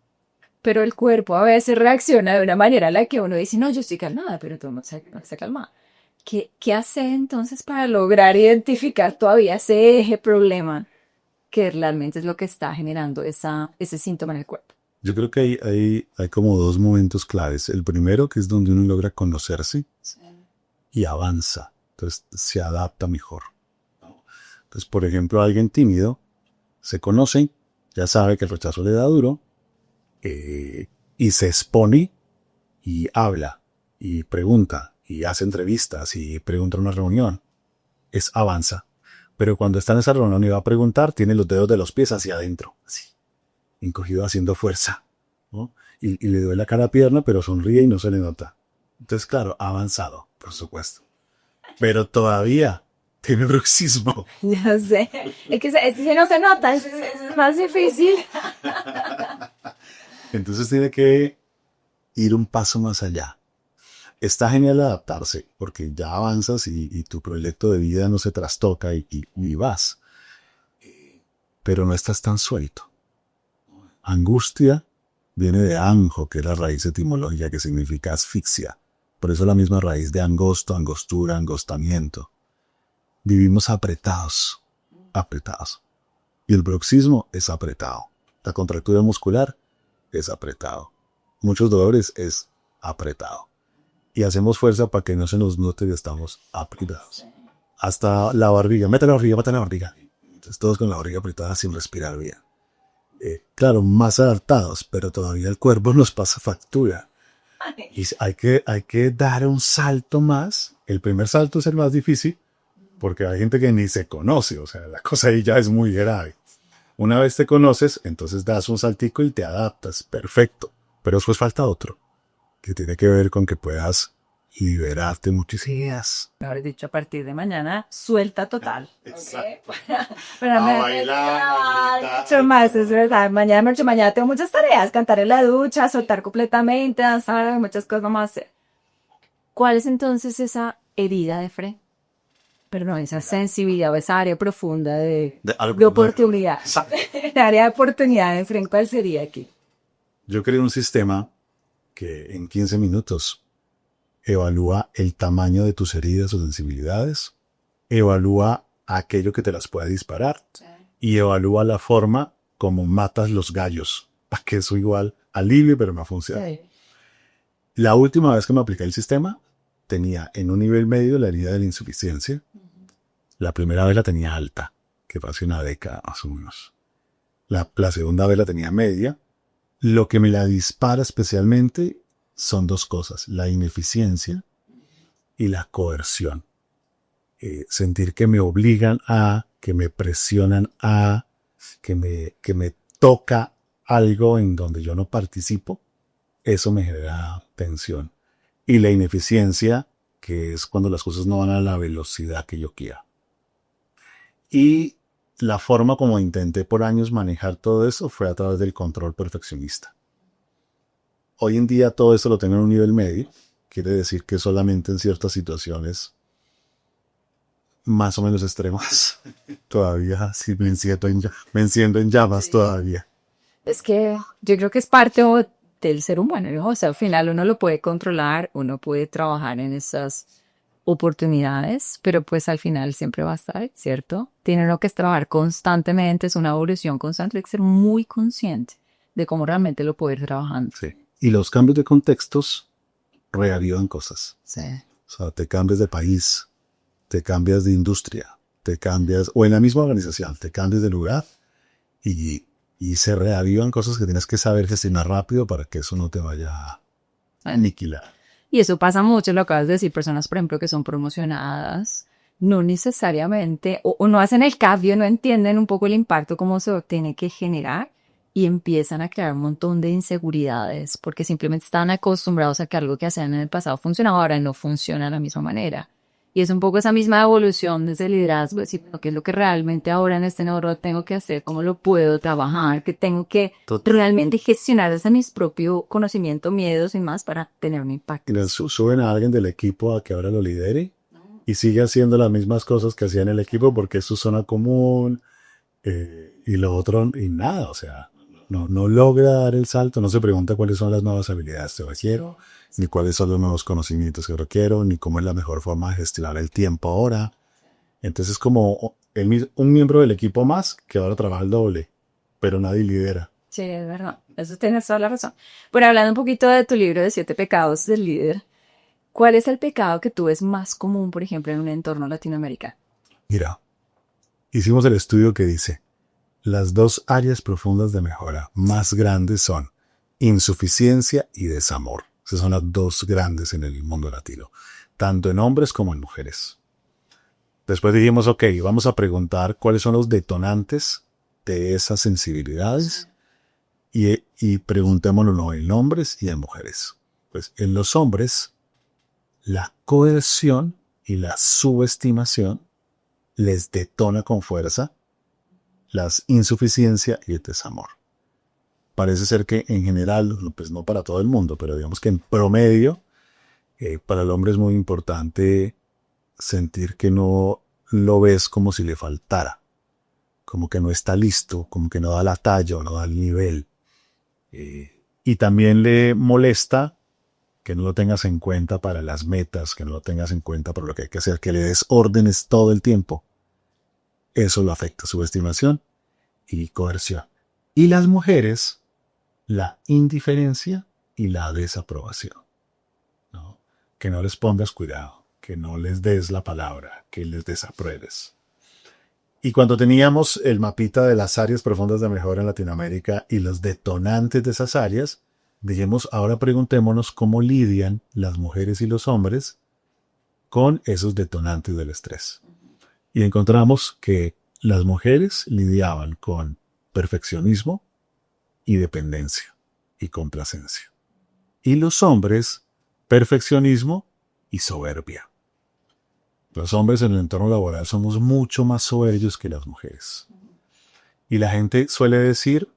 Pero el cuerpo a veces reacciona de una manera en la que uno dice, no, yo estoy calmada, pero tú no estás calmada. ¿Qué hacer entonces para lograr identificar todavía ese eje problema que realmente es lo que está generando ese síntoma en el cuerpo? Yo creo que hay como 2 momentos claves. El primero, que es donde uno logra conocerse y avanza. Entonces se adapta mejor. Entonces, por ejemplo, alguien tímido se conoce, ya sabe que el rechazo le da duro, y se expone y habla y pregunta y hace entrevistas y pregunta en una reunión. Avanza. Pero cuando está en esa reunión y va a preguntar, tiene los dedos de los pies hacia adentro, así, encogido haciendo fuerza, ¿no? Y le duele la cara a pierna, pero sonríe y no se le nota. Entonces, claro, ha avanzado, por supuesto. Pero todavía tiene bruxismo. Ya sé. Es que ese no se nota, es más difícil. Entonces tiene que ir un paso más allá. Está genial adaptarse, porque ya avanzas y tu proyecto de vida no se trastoca y vas. Pero no estás tan suelto. Angustia viene de anjo, que es la raíz etimológica que significa asfixia. Por eso la misma raíz de angosto, angostura, angostamiento. Vivimos apretados, apretados. Y el bruxismo es apretado. La contractura muscular es apretado. Muchos dolores es apretado. Y hacemos fuerza para que no se nos note que estamos apretados. Hasta la barriga. Mete la barriga, mete la barriga. Entonces todos con la barriga apretada sin respirar bien. Claro, más adaptados, pero todavía el cuerpo nos pasa factura. Y hay que dar un salto más. El primer salto es el más difícil, porque hay gente que ni se conoce. O sea, la cosa ahí ya es muy grave. Una vez te conoces, entonces das un saltico y te adaptas. Perfecto. Pero después falta otro, que tiene que ver con que puedas liberarte muchas ideas. Mejor dicho, a partir de mañana, suelta total. Exacto. Para A bailar, mucho más, es verdad. Mañana tengo muchas tareas. Cantar en la ducha, soltar completamente, danzar, muchas cosas vamos a hacer. ¿Cuál es entonces esa herida de Fred? Perdón, esa sensibilidad o esa área profunda de oportunidad. La área de oportunidad de Fred, ¿cuál sería aquí? Yo creo un sistema que en 15 minutos evalúa el tamaño de tus heridas o sensibilidades, evalúa aquello que te las puede disparar y evalúa la forma como matas los gallos, para que eso igual alivie, pero no funciona. Sí. La última vez que me apliqué el sistema, tenía en un nivel medio la herida de la insuficiencia. La primera vez la tenía alta, que fue hace una década más o menos. La segunda vez la tenía media. Lo que me la dispara especialmente son dos cosas, la ineficiencia y la coerción. Sentir que me obligan a, que me presionan a, que me toca algo en donde yo no participo, eso me genera tensión. Y la ineficiencia, que es cuando las cosas no van a la velocidad que yo quiera. Y la forma como intenté por años manejar todo eso fue a través del control perfeccionista. Hoy en día todo eso lo tengo en un nivel medio. Quiere decir que solamente en ciertas situaciones más o menos extremas todavía sí me enciendo en llamas todavía. Es que yo creo que es parte del ser humano, ¿no? O sea, al final uno lo puede controlar, uno puede trabajar en esas oportunidades, pero pues al final siempre va a estar, ¿cierto? Tiene uno que trabajar constantemente, es una evolución constante, hay que ser muy consciente de cómo realmente lo puede ir trabajando. Sí. Y los cambios de contextos reavivan cosas. Sí. O sea, te cambias de país, te cambias de industria, te cambias, o en la misma organización, te cambias de lugar y se reavivan cosas que tienes que saber gestionar rápido para que eso no te vaya a aniquilar. Y eso pasa mucho, lo acabas de decir, personas, por ejemplo, que son promocionadas, no necesariamente, o no hacen el cambio, no entienden un poco el impacto, cómo se tiene que generar, y empiezan a crear un montón de inseguridades, porque simplemente están acostumbrados a que algo que hacían en el pasado funcionaba, ahora no funciona de la misma manera. Y es un poco esa misma evolución desde el liderazgo, decir, bueno, ¿qué es lo que realmente ahora en este nuevo rol tengo que hacer? ¿Cómo lo puedo trabajar? ¿Qué tengo que realmente gestionar desde mis propios conocimientos, miedos y más para tener un impacto? Y les suben a alguien del equipo a que ahora lo lidere y sigue haciendo las mismas cosas que hacía en el equipo porque es su zona común y lo otro, y nada, o sea, no logra dar el salto, no se pregunta cuáles son las nuevas habilidades que requiero, ni cuáles son los nuevos conocimientos que requiero, ni cómo es la mejor forma de gestionar el tiempo ahora. Entonces es como un miembro del equipo más que ahora trabaja el doble, pero nadie lidera. Sí, es verdad. Eso tienes toda la razón. Bueno, hablando un poquito de tu libro de 7 pecados del líder, ¿cuál es el pecado que tú ves más común, por ejemplo, en un entorno latinoamericano? Mira, hicimos el estudio que dice, las dos áreas profundas de mejora más grandes son insuficiencia y desamor. Esas son las dos grandes en el mundo latino, tanto en hombres como en mujeres. Después dijimos, ok, vamos a preguntar cuáles son los detonantes de esas sensibilidades y preguntémonos en hombres y en mujeres. Pues en los hombres, la coerción y la subestimación les detona con fuerza la insuficiencia y el desamor. Parece ser que en general, pues no para todo el mundo, pero digamos que en promedio, Para el hombre es muy importante sentir que no lo ves como si le faltara, como que no está listo, como que no da la talla o no da el nivel. Y también le molesta que no lo tengas en cuenta para las metas, que no lo tengas en cuenta para lo que hay que hacer, que le des órdenes todo el tiempo. Eso lo afecta, subestimación y coerción. Y las mujeres, la indiferencia y la desaprobación, ¿no? Que no les pongas cuidado, que no les des la palabra, que les desapruebes. Y cuando teníamos el mapita de las áreas profundas de mejora en Latinoamérica y los detonantes de esas áreas, dijimos, ahora preguntémonos cómo lidian las mujeres y los hombres con esos detonantes del estrés. Y encontramos que las mujeres lidiaban con perfeccionismo y dependencia y complacencia. Y los hombres, perfeccionismo y soberbia. Los hombres en el entorno laboral somos mucho más soberbios que las mujeres. Y la gente suele decir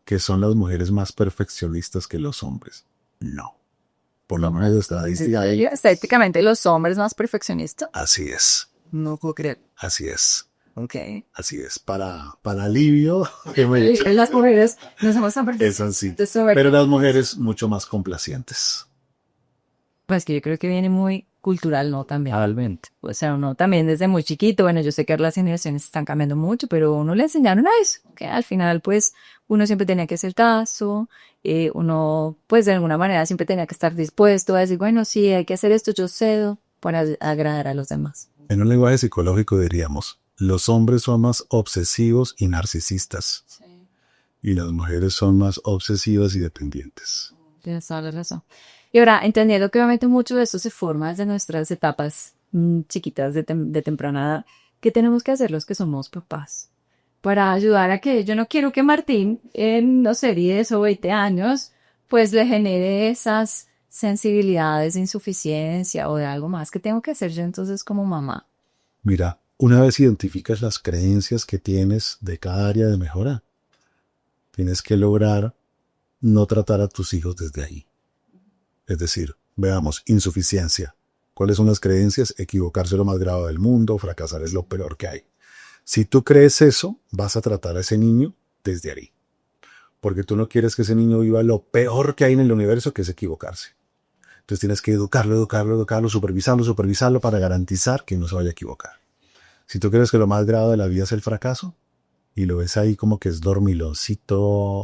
que son las mujeres más perfeccionistas que los hombres. No. Por lo menos estadística. Estéticamente, los hombres más perfeccionistas. Así es. No puedo creer. Así es. Ok. Así es. Para alivio. Las mujeres no somos tan Es así. perfectas. Pero las mujeres mucho más complacientes. Pues que yo creo que viene muy cultural, ¿no? También. Realmente. O sea, uno también desde muy chiquito, bueno, yo sé que las generaciones están cambiando mucho, pero uno le enseñaron a eso, que al final, pues, uno siempre tenía que hacer caso, uno, pues, de alguna manera siempre tenía que estar dispuesto a decir, bueno, sí, hay que hacer esto, yo cedo para agradar a los demás. En un lenguaje psicológico diríamos, los hombres son más obsesivos y narcisistas. Sí. Y las mujeres son más obsesivas y dependientes. Tienes toda la razón. Y ahora, entendiendo que obviamente mucho de esto se forma desde nuestras etapas chiquitas de temprana edad, ¿qué tenemos que hacer los que somos papás? Para ayudar a que yo no quiero que Martín en, no sé, 10 o 20 años, pues le genere esas sensibilidades de insuficiencia o de algo más que tengo que hacer yo entonces como mamá. Mira, una vez identificas las creencias que tienes de cada área de mejora, tienes que lograr no tratar a tus hijos desde ahí. Es decir, veamos, insuficiencia. ¿Cuáles son las creencias? Equivocarse es lo más grave del mundo, fracasar es lo peor que hay. Si tú crees eso, vas a tratar a ese niño desde ahí. Porque tú no quieres que ese niño viva lo peor que hay en el universo, que es equivocarse. Entonces tienes que educarlo, supervisarlo para garantizar que no se vaya a equivocar. Si tú crees que lo más grave de la vida es el fracaso, y lo ves ahí como que es dormiloncito,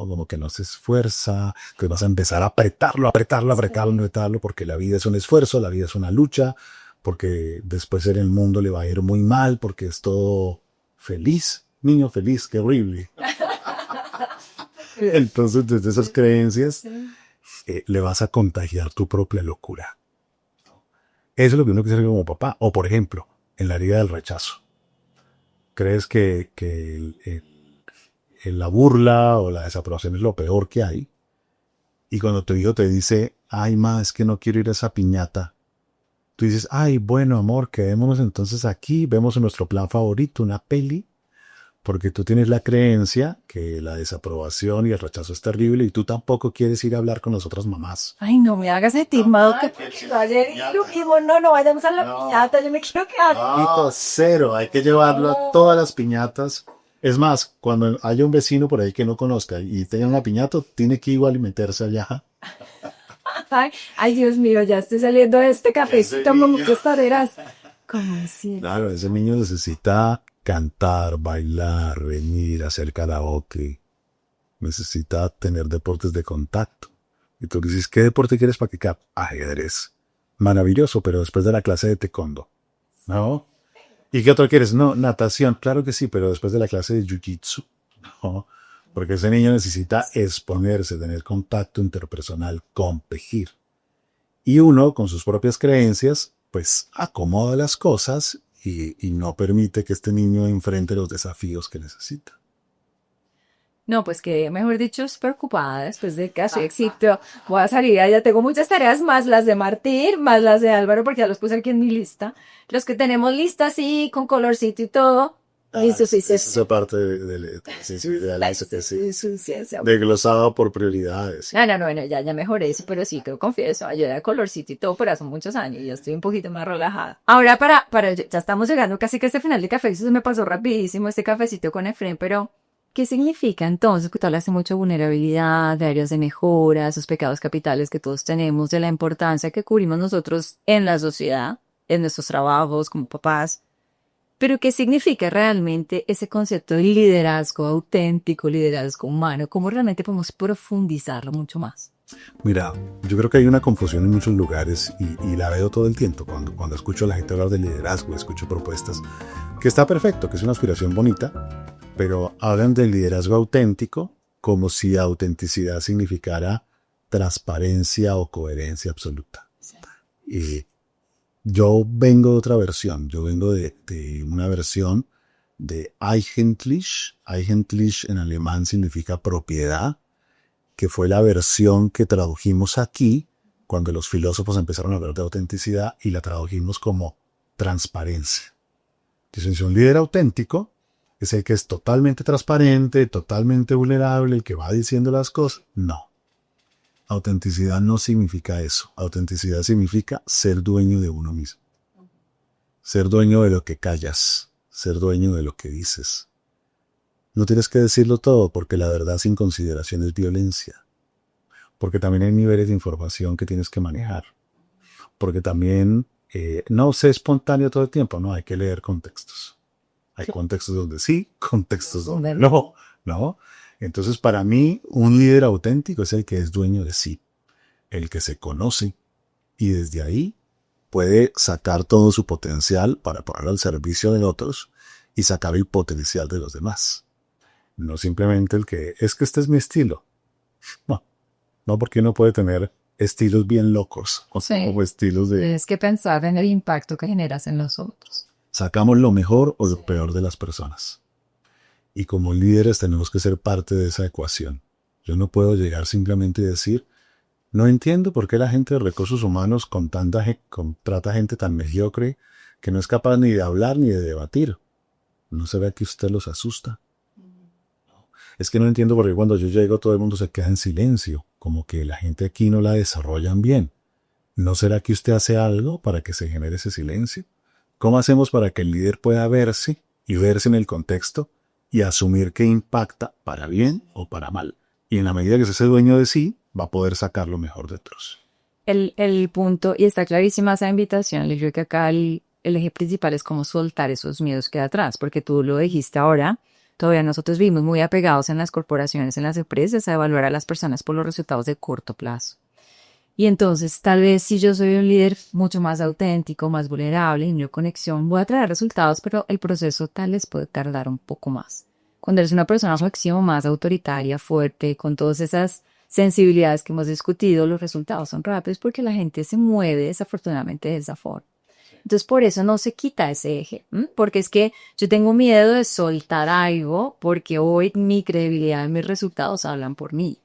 como que no se esfuerza, que vas a empezar a apretarlo, porque la vida es un esfuerzo, la vida es una lucha, porque después en el mundo le va a ir muy mal, porque es todo feliz, niño feliz, qué horrible. Entonces, desde esas creencias, le vas a contagiar tu propia locura. Eso es lo que uno quiere hacer como papá. O, por ejemplo, en la herida del rechazo. ¿Crees que la burla o la desaprobación es lo peor que hay? Y cuando tu hijo te dice, ay, ma, es que no quiero ir a esa piñata, tú dices, ay, bueno, amor, quedémonos entonces aquí, vemos nuestro plan favorito, una peli, porque tú tienes la creencia que la desaprobación y el rechazo es terrible y tú tampoco quieres ir a hablar con las otras mamás. Ay, no me hagas sentir mal. No vayamos a la piñata, yo me quiero quedar. No, cero, hay que llevarlo a todas las piñatas. Es más, cuando haya un vecino por ahí que no conozca y tenga una piñata, tiene que igual meterse allá. Ay, Dios mío, ya estoy saliendo de este cafecito como muchas tareas. ¿Cómo así? Claro, ese niño necesita cantar, bailar, venir, hacer karaoke. Necesita tener deportes de contacto. Y tú dices, ¿qué deporte quieres practicar? Ajedrez. Maravilloso, pero después de la clase de taekwondo. ¿No? ¿Y qué otro quieres? No, natación. Claro que sí, pero después de la clase de jiu-jitsu. No, porque ese niño necesita exponerse, tener contacto interpersonal, competir. Y uno, con sus propias creencias, pues acomoda las cosas y no permite que este niño enfrente los desafíos que necesita. No, pues que, mejor dicho, súper ocupada después de que hace éxito. Voy a salir, ya tengo muchas tareas, más las de Martín, más las de Álvaro, porque ya los puse aquí en mi lista. Los que tenemos listas, sí, con colorcito y todo, Esa parte de la sensibilidad, eso que sí. Desglosado por prioridades. No, bueno, ya mejoré eso, pero sí, creo, confieso, ayuda de colorcito y todo, pero hace muchos años y yo estoy un poquito más relajada. Ahora ya estamos llegando casi que a este final de café, eso se me pasó rapidísimo este cafecito con Efren, pero ¿qué significa entonces? Que tú hablas de mucha vulnerabilidad, de áreas de mejora, esos pecados capitales que todos tenemos, de la importancia que cubrimos nosotros en la sociedad, en nuestros trabajos, como papás. Pero ¿qué significa realmente ese concepto de liderazgo auténtico, liderazgo humano? ¿Cómo realmente podemos profundizarlo mucho más? Mira, yo creo que hay una confusión en muchos lugares y la veo todo el tiempo cuando escucho a la gente hablar de liderazgo, escucho propuestas, que está perfecto, que es una aspiración bonita, pero hablan del liderazgo auténtico como si autenticidad significara transparencia o coherencia absoluta. Sí. Yo vengo de otra versión, yo vengo de una versión de Eigentlich. Eigentlich en alemán significa propiedad, que fue la versión que tradujimos aquí cuando los filósofos empezaron a hablar de autenticidad y la tradujimos como transparencia. Dicen, si un líder auténtico es el que es totalmente transparente, totalmente vulnerable, el que va diciendo las cosas. No. Autenticidad no significa eso. Autenticidad significa ser dueño de uno mismo. Ser dueño de lo que callas. Ser dueño de lo que dices. No tienes que decirlo todo porque la verdad sin consideración es violencia. Porque también hay niveles de información que tienes que manejar. Porque también no sé espontáneo todo el tiempo. No, hay que leer contextos. Hay contextos donde sí, contextos donde no. ¿No? Entonces, para mí, un líder auténtico es el que es dueño de sí, el que se conoce y desde ahí puede sacar todo su potencial para ponerlo al servicio de otros y sacar el potencial de los demás. No simplemente el que, es que este es mi estilo. No porque uno puede tener estilos bien locos o estilos de... Tienes que pensar en el impacto que generas en los otros. Sacamos lo mejor o lo peor de las personas. Y como líderes tenemos que ser parte de esa ecuación. Yo no puedo llegar simplemente y decir, no entiendo por qué la gente de recursos humanos contrata gente tan mediocre que no es capaz ni de hablar ni de debatir. ¿No se ve que usted los asusta? Es que no entiendo por qué cuando yo llego todo el mundo se queda en silencio, como que la gente aquí no la desarrollan bien. ¿No será que usted hace algo para que se genere ese silencio? ¿Cómo hacemos para que el líder pueda verse y verse en el contexto y asumir que impacta para bien o para mal? Y en la medida que se hace dueño de sí, va a poder sacar lo mejor de otros. El punto, y está clarísima esa invitación, yo creo que acá el eje principal es cómo soltar esos miedos que hay atrás, porque tú lo dijiste ahora, todavía nosotros vivimos muy apegados en las corporaciones, en las empresas, a evaluar a las personas por los resultados de corto plazo. Y entonces, tal vez si yo soy un líder mucho más auténtico, más vulnerable, en mi conexión, voy a traer resultados, pero el proceso tal vez puede tardar un poco más. Cuando eres una persona más autoritaria, fuerte, con todas esas sensibilidades que hemos discutido, los resultados son rápidos porque la gente se mueve desafortunadamente de esa forma. Entonces, por eso no se quita ese eje, porque es que yo tengo miedo de soltar algo porque hoy mi credibilidad y mis resultados hablan por mí.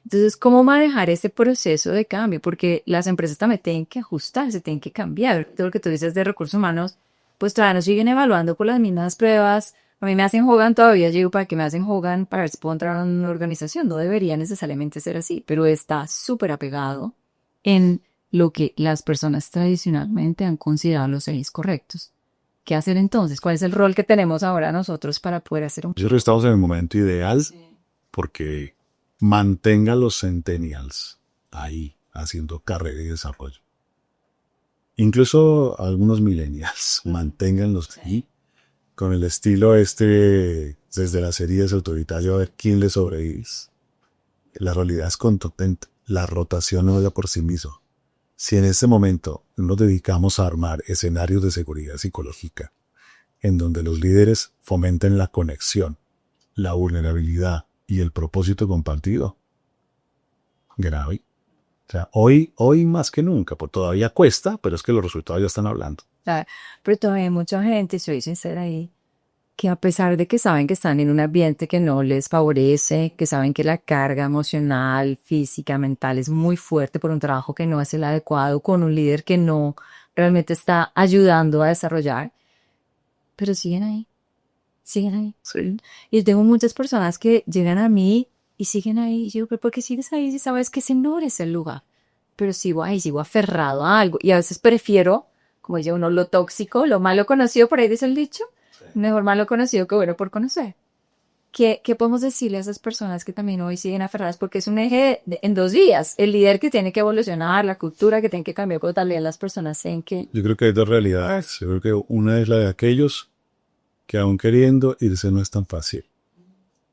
Entonces, ¿cómo manejar ese proceso de cambio? Porque las empresas también tienen que ajustarse, tienen que cambiar. Todo lo que tú dices de recursos humanos, pues todavía nos siguen evaluando por las mismas pruebas. A mí me hacen Hogan todavía, yo digo, ¿para qué me hacen Hogan para ver si puedo entrar a una organización? No debería necesariamente ser así, pero está súper apegado en lo que las personas tradicionalmente han considerado los seres correctos. ¿Qué hacer entonces? ¿Cuál es el rol que tenemos ahora nosotros para poder hacer un... Yo creo que estamos en el momento ideal porque mantenga los centennials ahí, haciendo carrera y desarrollo. Incluso algunos millennials, manténganlos ahí, con el estilo desde las heridas autoritarias, a ver quién le sobrevive. La realidad es contundente, la rotación no da por sí mismo. Si en este momento nos dedicamos a armar escenarios de seguridad psicológica, en donde los líderes fomenten la conexión, la vulnerabilidad y el propósito compartido, grave. O sea, hoy más que nunca, pues todavía cuesta, pero es que los resultados ya están hablando. Pero todavía hay mucha gente, soy sincera ahí, que a pesar de que saben que están en un ambiente que no les favorece, que saben que la carga emocional, física, mental es muy fuerte por un trabajo que no es el adecuado, con un líder que no realmente está ayudando a desarrollar, pero siguen ahí. siguen ahí. Sí. Y tengo muchas personas que llegan a mí y siguen ahí. Y yo digo, ¿pero por qué sigues ahí si sabes que ese no es el lugar? Pero sigo ahí, sigo aferrado a algo. Y a veces prefiero, como dice uno, lo tóxico, lo malo conocido, por ahí dice el dicho. Mejor malo conocido que bueno por conocer. ¿Qué podemos decirle a esas personas que también hoy siguen aferradas? Porque es un eje en 2 días. El líder que tiene que evolucionar, la cultura que tiene que cambiar, pero también las personas en que... Yo creo que hay dos realidades. Yo creo que una es la de aquellos que aún queriendo irse no es tan fácil.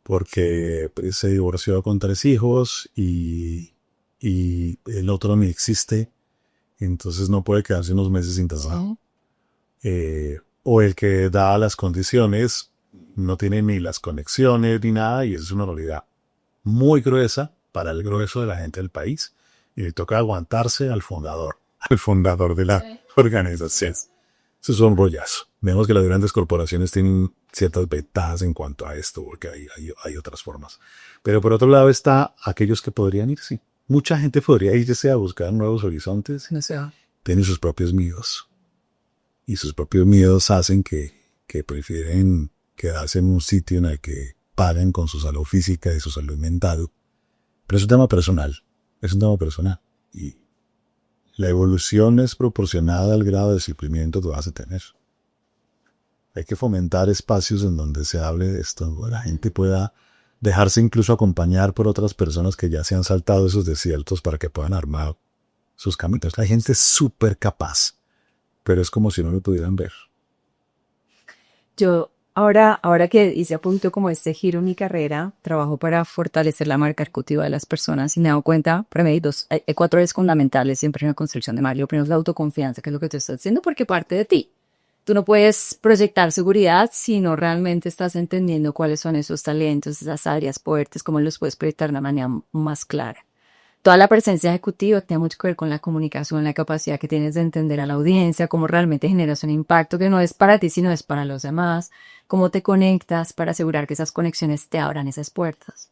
Porque pues, se divorció con 3 hijos y el otro ni existe. Entonces no puede quedarse unos meses sin trabajo. O el que da las condiciones no tiene ni las conexiones ni nada y es una realidad muy gruesa para el grueso de la gente del país y le toca aguantarse al fundador de la organización. Eso es un rollazo. Vemos que las grandes corporaciones tienen ciertas ventajas en cuanto a esto porque hay otras formas. Pero por otro lado está aquellos que podrían irse. Mucha gente podría irse a buscar nuevos horizontes. No sé. Tienen sus propios miedos. Y sus propios miedos hacen que prefieren quedarse en un sitio en el que paguen con su salud física y su salud mental. Pero es un tema personal. Es un tema personal. Y la evolución es proporcionada al grado de sufrimiento que vas a tener. Hay que fomentar espacios en donde se hable de esto, donde la gente pueda dejarse incluso acompañar por otras personas que ya se han saltado esos desiertos para que puedan armar sus caminos. Hay gente súper capaz, pero es como si no lo pudieran ver. Yo, ahora que hice a punto como este giro en mi carrera, trabajo para fortalecer la marca ejecutiva de las personas y me he dado cuenta, para mí hay 4 áreas fundamentales siempre en la construcción de marca. Lo primero es la autoconfianza, que es lo que tú estás haciendo porque parte de ti. Tú no puedes proyectar seguridad si no realmente estás entendiendo cuáles son esos talentos, esas áreas fuertes, cómo los puedes proyectar de una manera más clara. Toda la presencia ejecutiva tiene mucho que ver con la comunicación, la capacidad que tienes de entender a la audiencia, cómo realmente generas un impacto que no es para ti, sino es para los demás, cómo te conectas para asegurar que esas conexiones te abran esas puertas.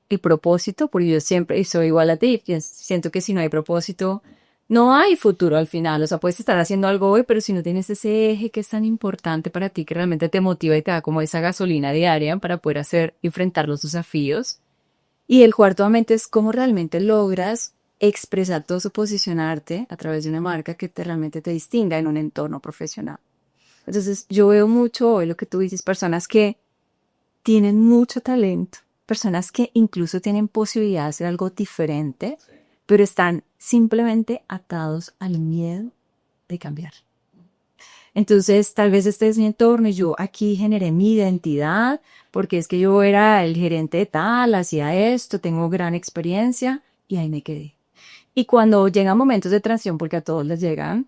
El propósito, porque yo siempre soy igual a ti, siento que si no hay propósito, no hay futuro al final. O sea, puedes estar haciendo algo hoy, pero si no tienes ese eje que es tan importante para ti, que realmente te motiva y te da como esa gasolina diaria para poder enfrentar los desafíos. Y el cuarto mente es cómo realmente logras expresar todo eso, posicionarte a través de una marca que realmente te distinga en un entorno profesional. Entonces, yo veo mucho hoy lo que tú dices, personas que tienen mucho talento, personas que incluso tienen posibilidad de hacer algo diferente, pero están simplemente atados al miedo de cambiar. Entonces, tal vez este es mi entorno y yo aquí generé mi identidad porque es que yo era el gerente de tal, hacía esto, tengo gran experiencia y ahí me quedé. Y cuando llegan momentos de transición, porque a todos les llegan,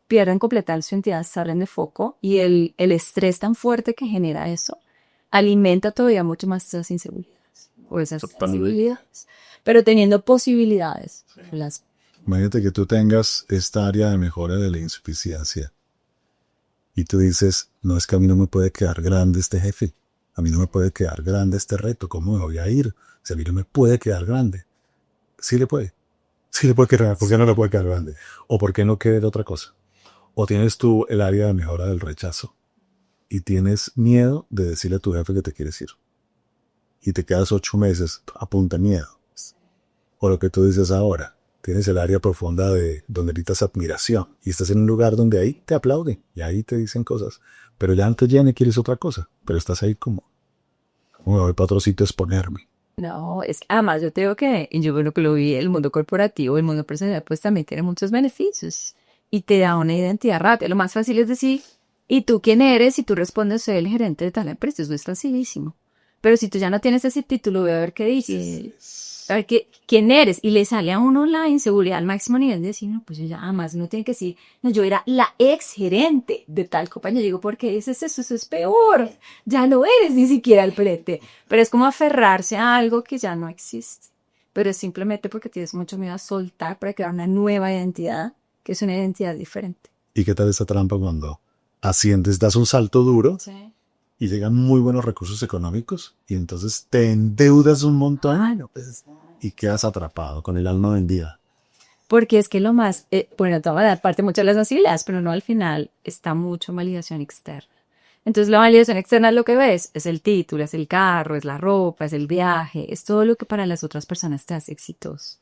pierden completamente su identidad, salen de foco y el estrés tan fuerte que genera eso alimenta todavía mucho más esas inseguridades o esas sensibilidades. Pero teniendo posibilidades. Imagínate que tú tengas esta área de mejora de la insuficiencia y tú dices, no, es que a mí no me puede quedar grande este jefe, a mí no me puede quedar grande este reto, ¿cómo me voy a ir? Si a mí no me puede quedar grande. Sí le puede quedar, ¿por qué no le puede quedar grande? ¿O por qué no querer otra cosa? O tienes tú el área de mejora del rechazo y tienes miedo de decirle a tu jefe que te quieres ir y te quedas 8 meses a punta de miedo. O lo que tú dices ahora, tienes el área profunda de donde necesitas admiración y estás en un lugar donde ahí te aplauden y ahí te dicen cosas, pero ya antes ya no quieres otra cosa, pero estás ahí como me voy para otro sitio a exponerme. No, es que además yo te digo que, y yo bueno que lo vi, el mundo corporativo, el mundo empresarial, pues también tiene muchos beneficios y te da una identidad rápida. Lo más fácil es decir, ¿y tú quién eres? Y tú respondes, soy el gerente de tal empresa, eso es facilísimo. Pero si tú ya no tienes ese título, voy a ver qué dices. A ver quién eres. Y le sale a uno la inseguridad al máximo nivel de decir, no, pues yo ya además no tiene que decir, no, yo era la ex gerente de tal compañía. Yo digo, ¿por qué dices eso? Eso es peor. Ya lo eres, ni siquiera el prete. Pero es como aferrarse a algo que ya no existe. Pero es simplemente porque tienes mucho miedo a soltar para crear una nueva identidad, que es una identidad diferente. ¿Y qué tal esa trampa cuando asciendes, das un salto duro? Sí. Y llegan muy buenos recursos económicos y entonces te endeudas un montón y quedas atrapado con el alma vendida. Porque es que lo más, bueno, te voy a dar parte muchas de las facilidades, pero no al final, está mucho validación externa. Entonces la validación externa es lo que ves, es el título, es el carro, es la ropa, es el viaje, es todo lo que para las otras personas te hace exitoso.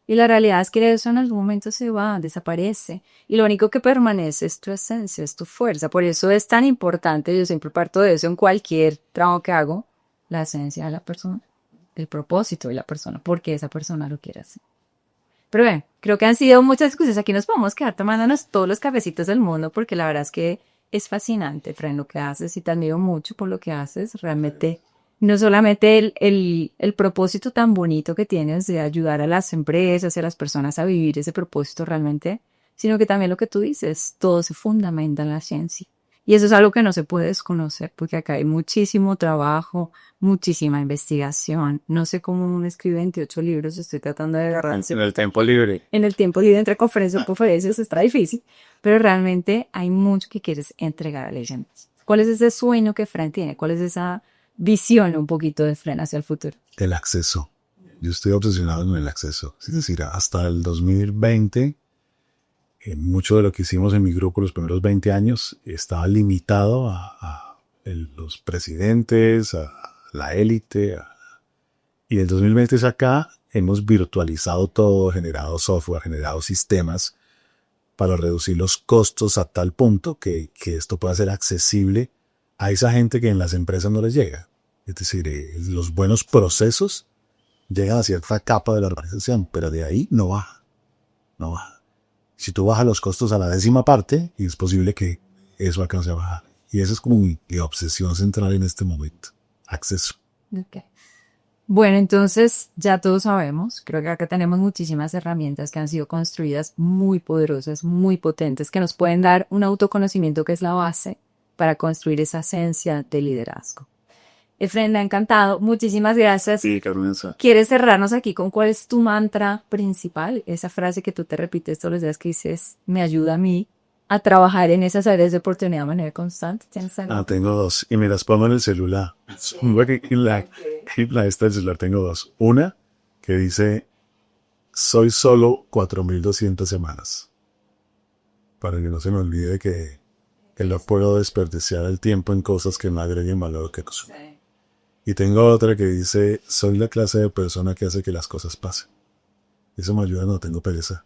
Y la realidad es que eso en algún momento se va, desaparece. Y lo único que permanece es tu esencia, es tu fuerza. Por eso es tan importante, yo siempre parto de eso en cualquier trabajo que hago, la esencia de la persona, el propósito de la persona, porque esa persona lo quiere hacer. Pero bueno, creo que han sido muchas discusiones. Aquí nos podemos quedar tomándonos todos los cafecitos del mundo porque la verdad es que es fascinante, Fran, lo que haces y te admiro mucho por lo que haces. Realmente, no solamente el propósito tan bonito que tienes de ayudar a las empresas y a las personas a vivir ese propósito realmente, sino que también lo que tú dices, todo se fundamenta en la ciencia. Y eso es algo que no se puede desconocer porque acá hay muchísimo trabajo, muchísima investigación. No sé cómo uno escribe 28 libros, estoy tratando de agarrarse. En el tiempo libre. En el tiempo libre entre conferencias y conferencias está difícil, pero realmente hay mucho que quieres entregar a leyendas. ¿Cuál es ese sueño que Fran tiene? ¿Cuál es esa visión un poquito de Fran hacia el futuro? El acceso. Yo estoy obsesionado con el acceso. Es decir, hasta el 2020, mucho de lo que hicimos en mi grupo los primeros 20 años estaba limitado a los presidentes, a la élite. Y del 2020 hacia acá hemos virtualizado todo, generado software, generado sistemas para reducir los costos a tal punto que esto pueda ser accesible a esa gente que en las empresas no les llega. Es decir, los buenos procesos llegan a cierta capa de la organización, pero de ahí no baja. No baja. Si tú bajas los costos a la 10ª parte, es posible que eso alcance a bajar. Y esa es como mi obsesión central en este momento. Acceso. Okay. Bueno, entonces ya todos sabemos, creo que acá tenemos muchísimas herramientas que han sido construidas muy poderosas, muy potentes, que nos pueden dar un autoconocimiento que es la base para construir esa esencia de liderazgo. Efren, me ha encantado. Muchísimas gracias. Sí, Carmenza. ¿Quieres cerrarnos aquí con cuál es tu mantra principal? Esa frase que tú te repites todos los días que dices, me ayuda a mí a trabajar en esas áreas de oportunidad de manera constante. ¿Tienes algo? Tengo 2 y me las pongo en el celular. En la esta del celular tengo 2. Una que dice, soy solo 4.200 semanas. Para que no se me olvide que no puedo desperdiciar el tiempo en cosas que no agreguen valor que consumo. Y tengo otra que dice, soy la clase de persona que hace que las cosas pasen. Eso me ayuda, no tengo pereza.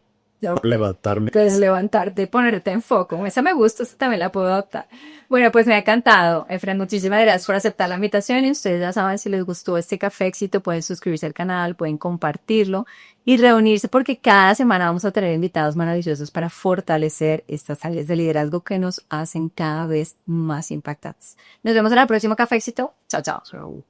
Levantarme. Puedes levantarte, ponerte en foco. Esa me gusta, esa también la puedo adoptar. Bueno, pues me ha encantado. Efren, muchísimas gracias por aceptar la invitación. Y ustedes ya saben, si les gustó este café éxito, pueden suscribirse al canal, pueden compartirlo y reunirse porque cada semana vamos a tener invitados maravillosos para fortalecer estas áreas de liderazgo que nos hacen cada vez más impactantes. Nos vemos en el próximo café éxito. Chao, chao.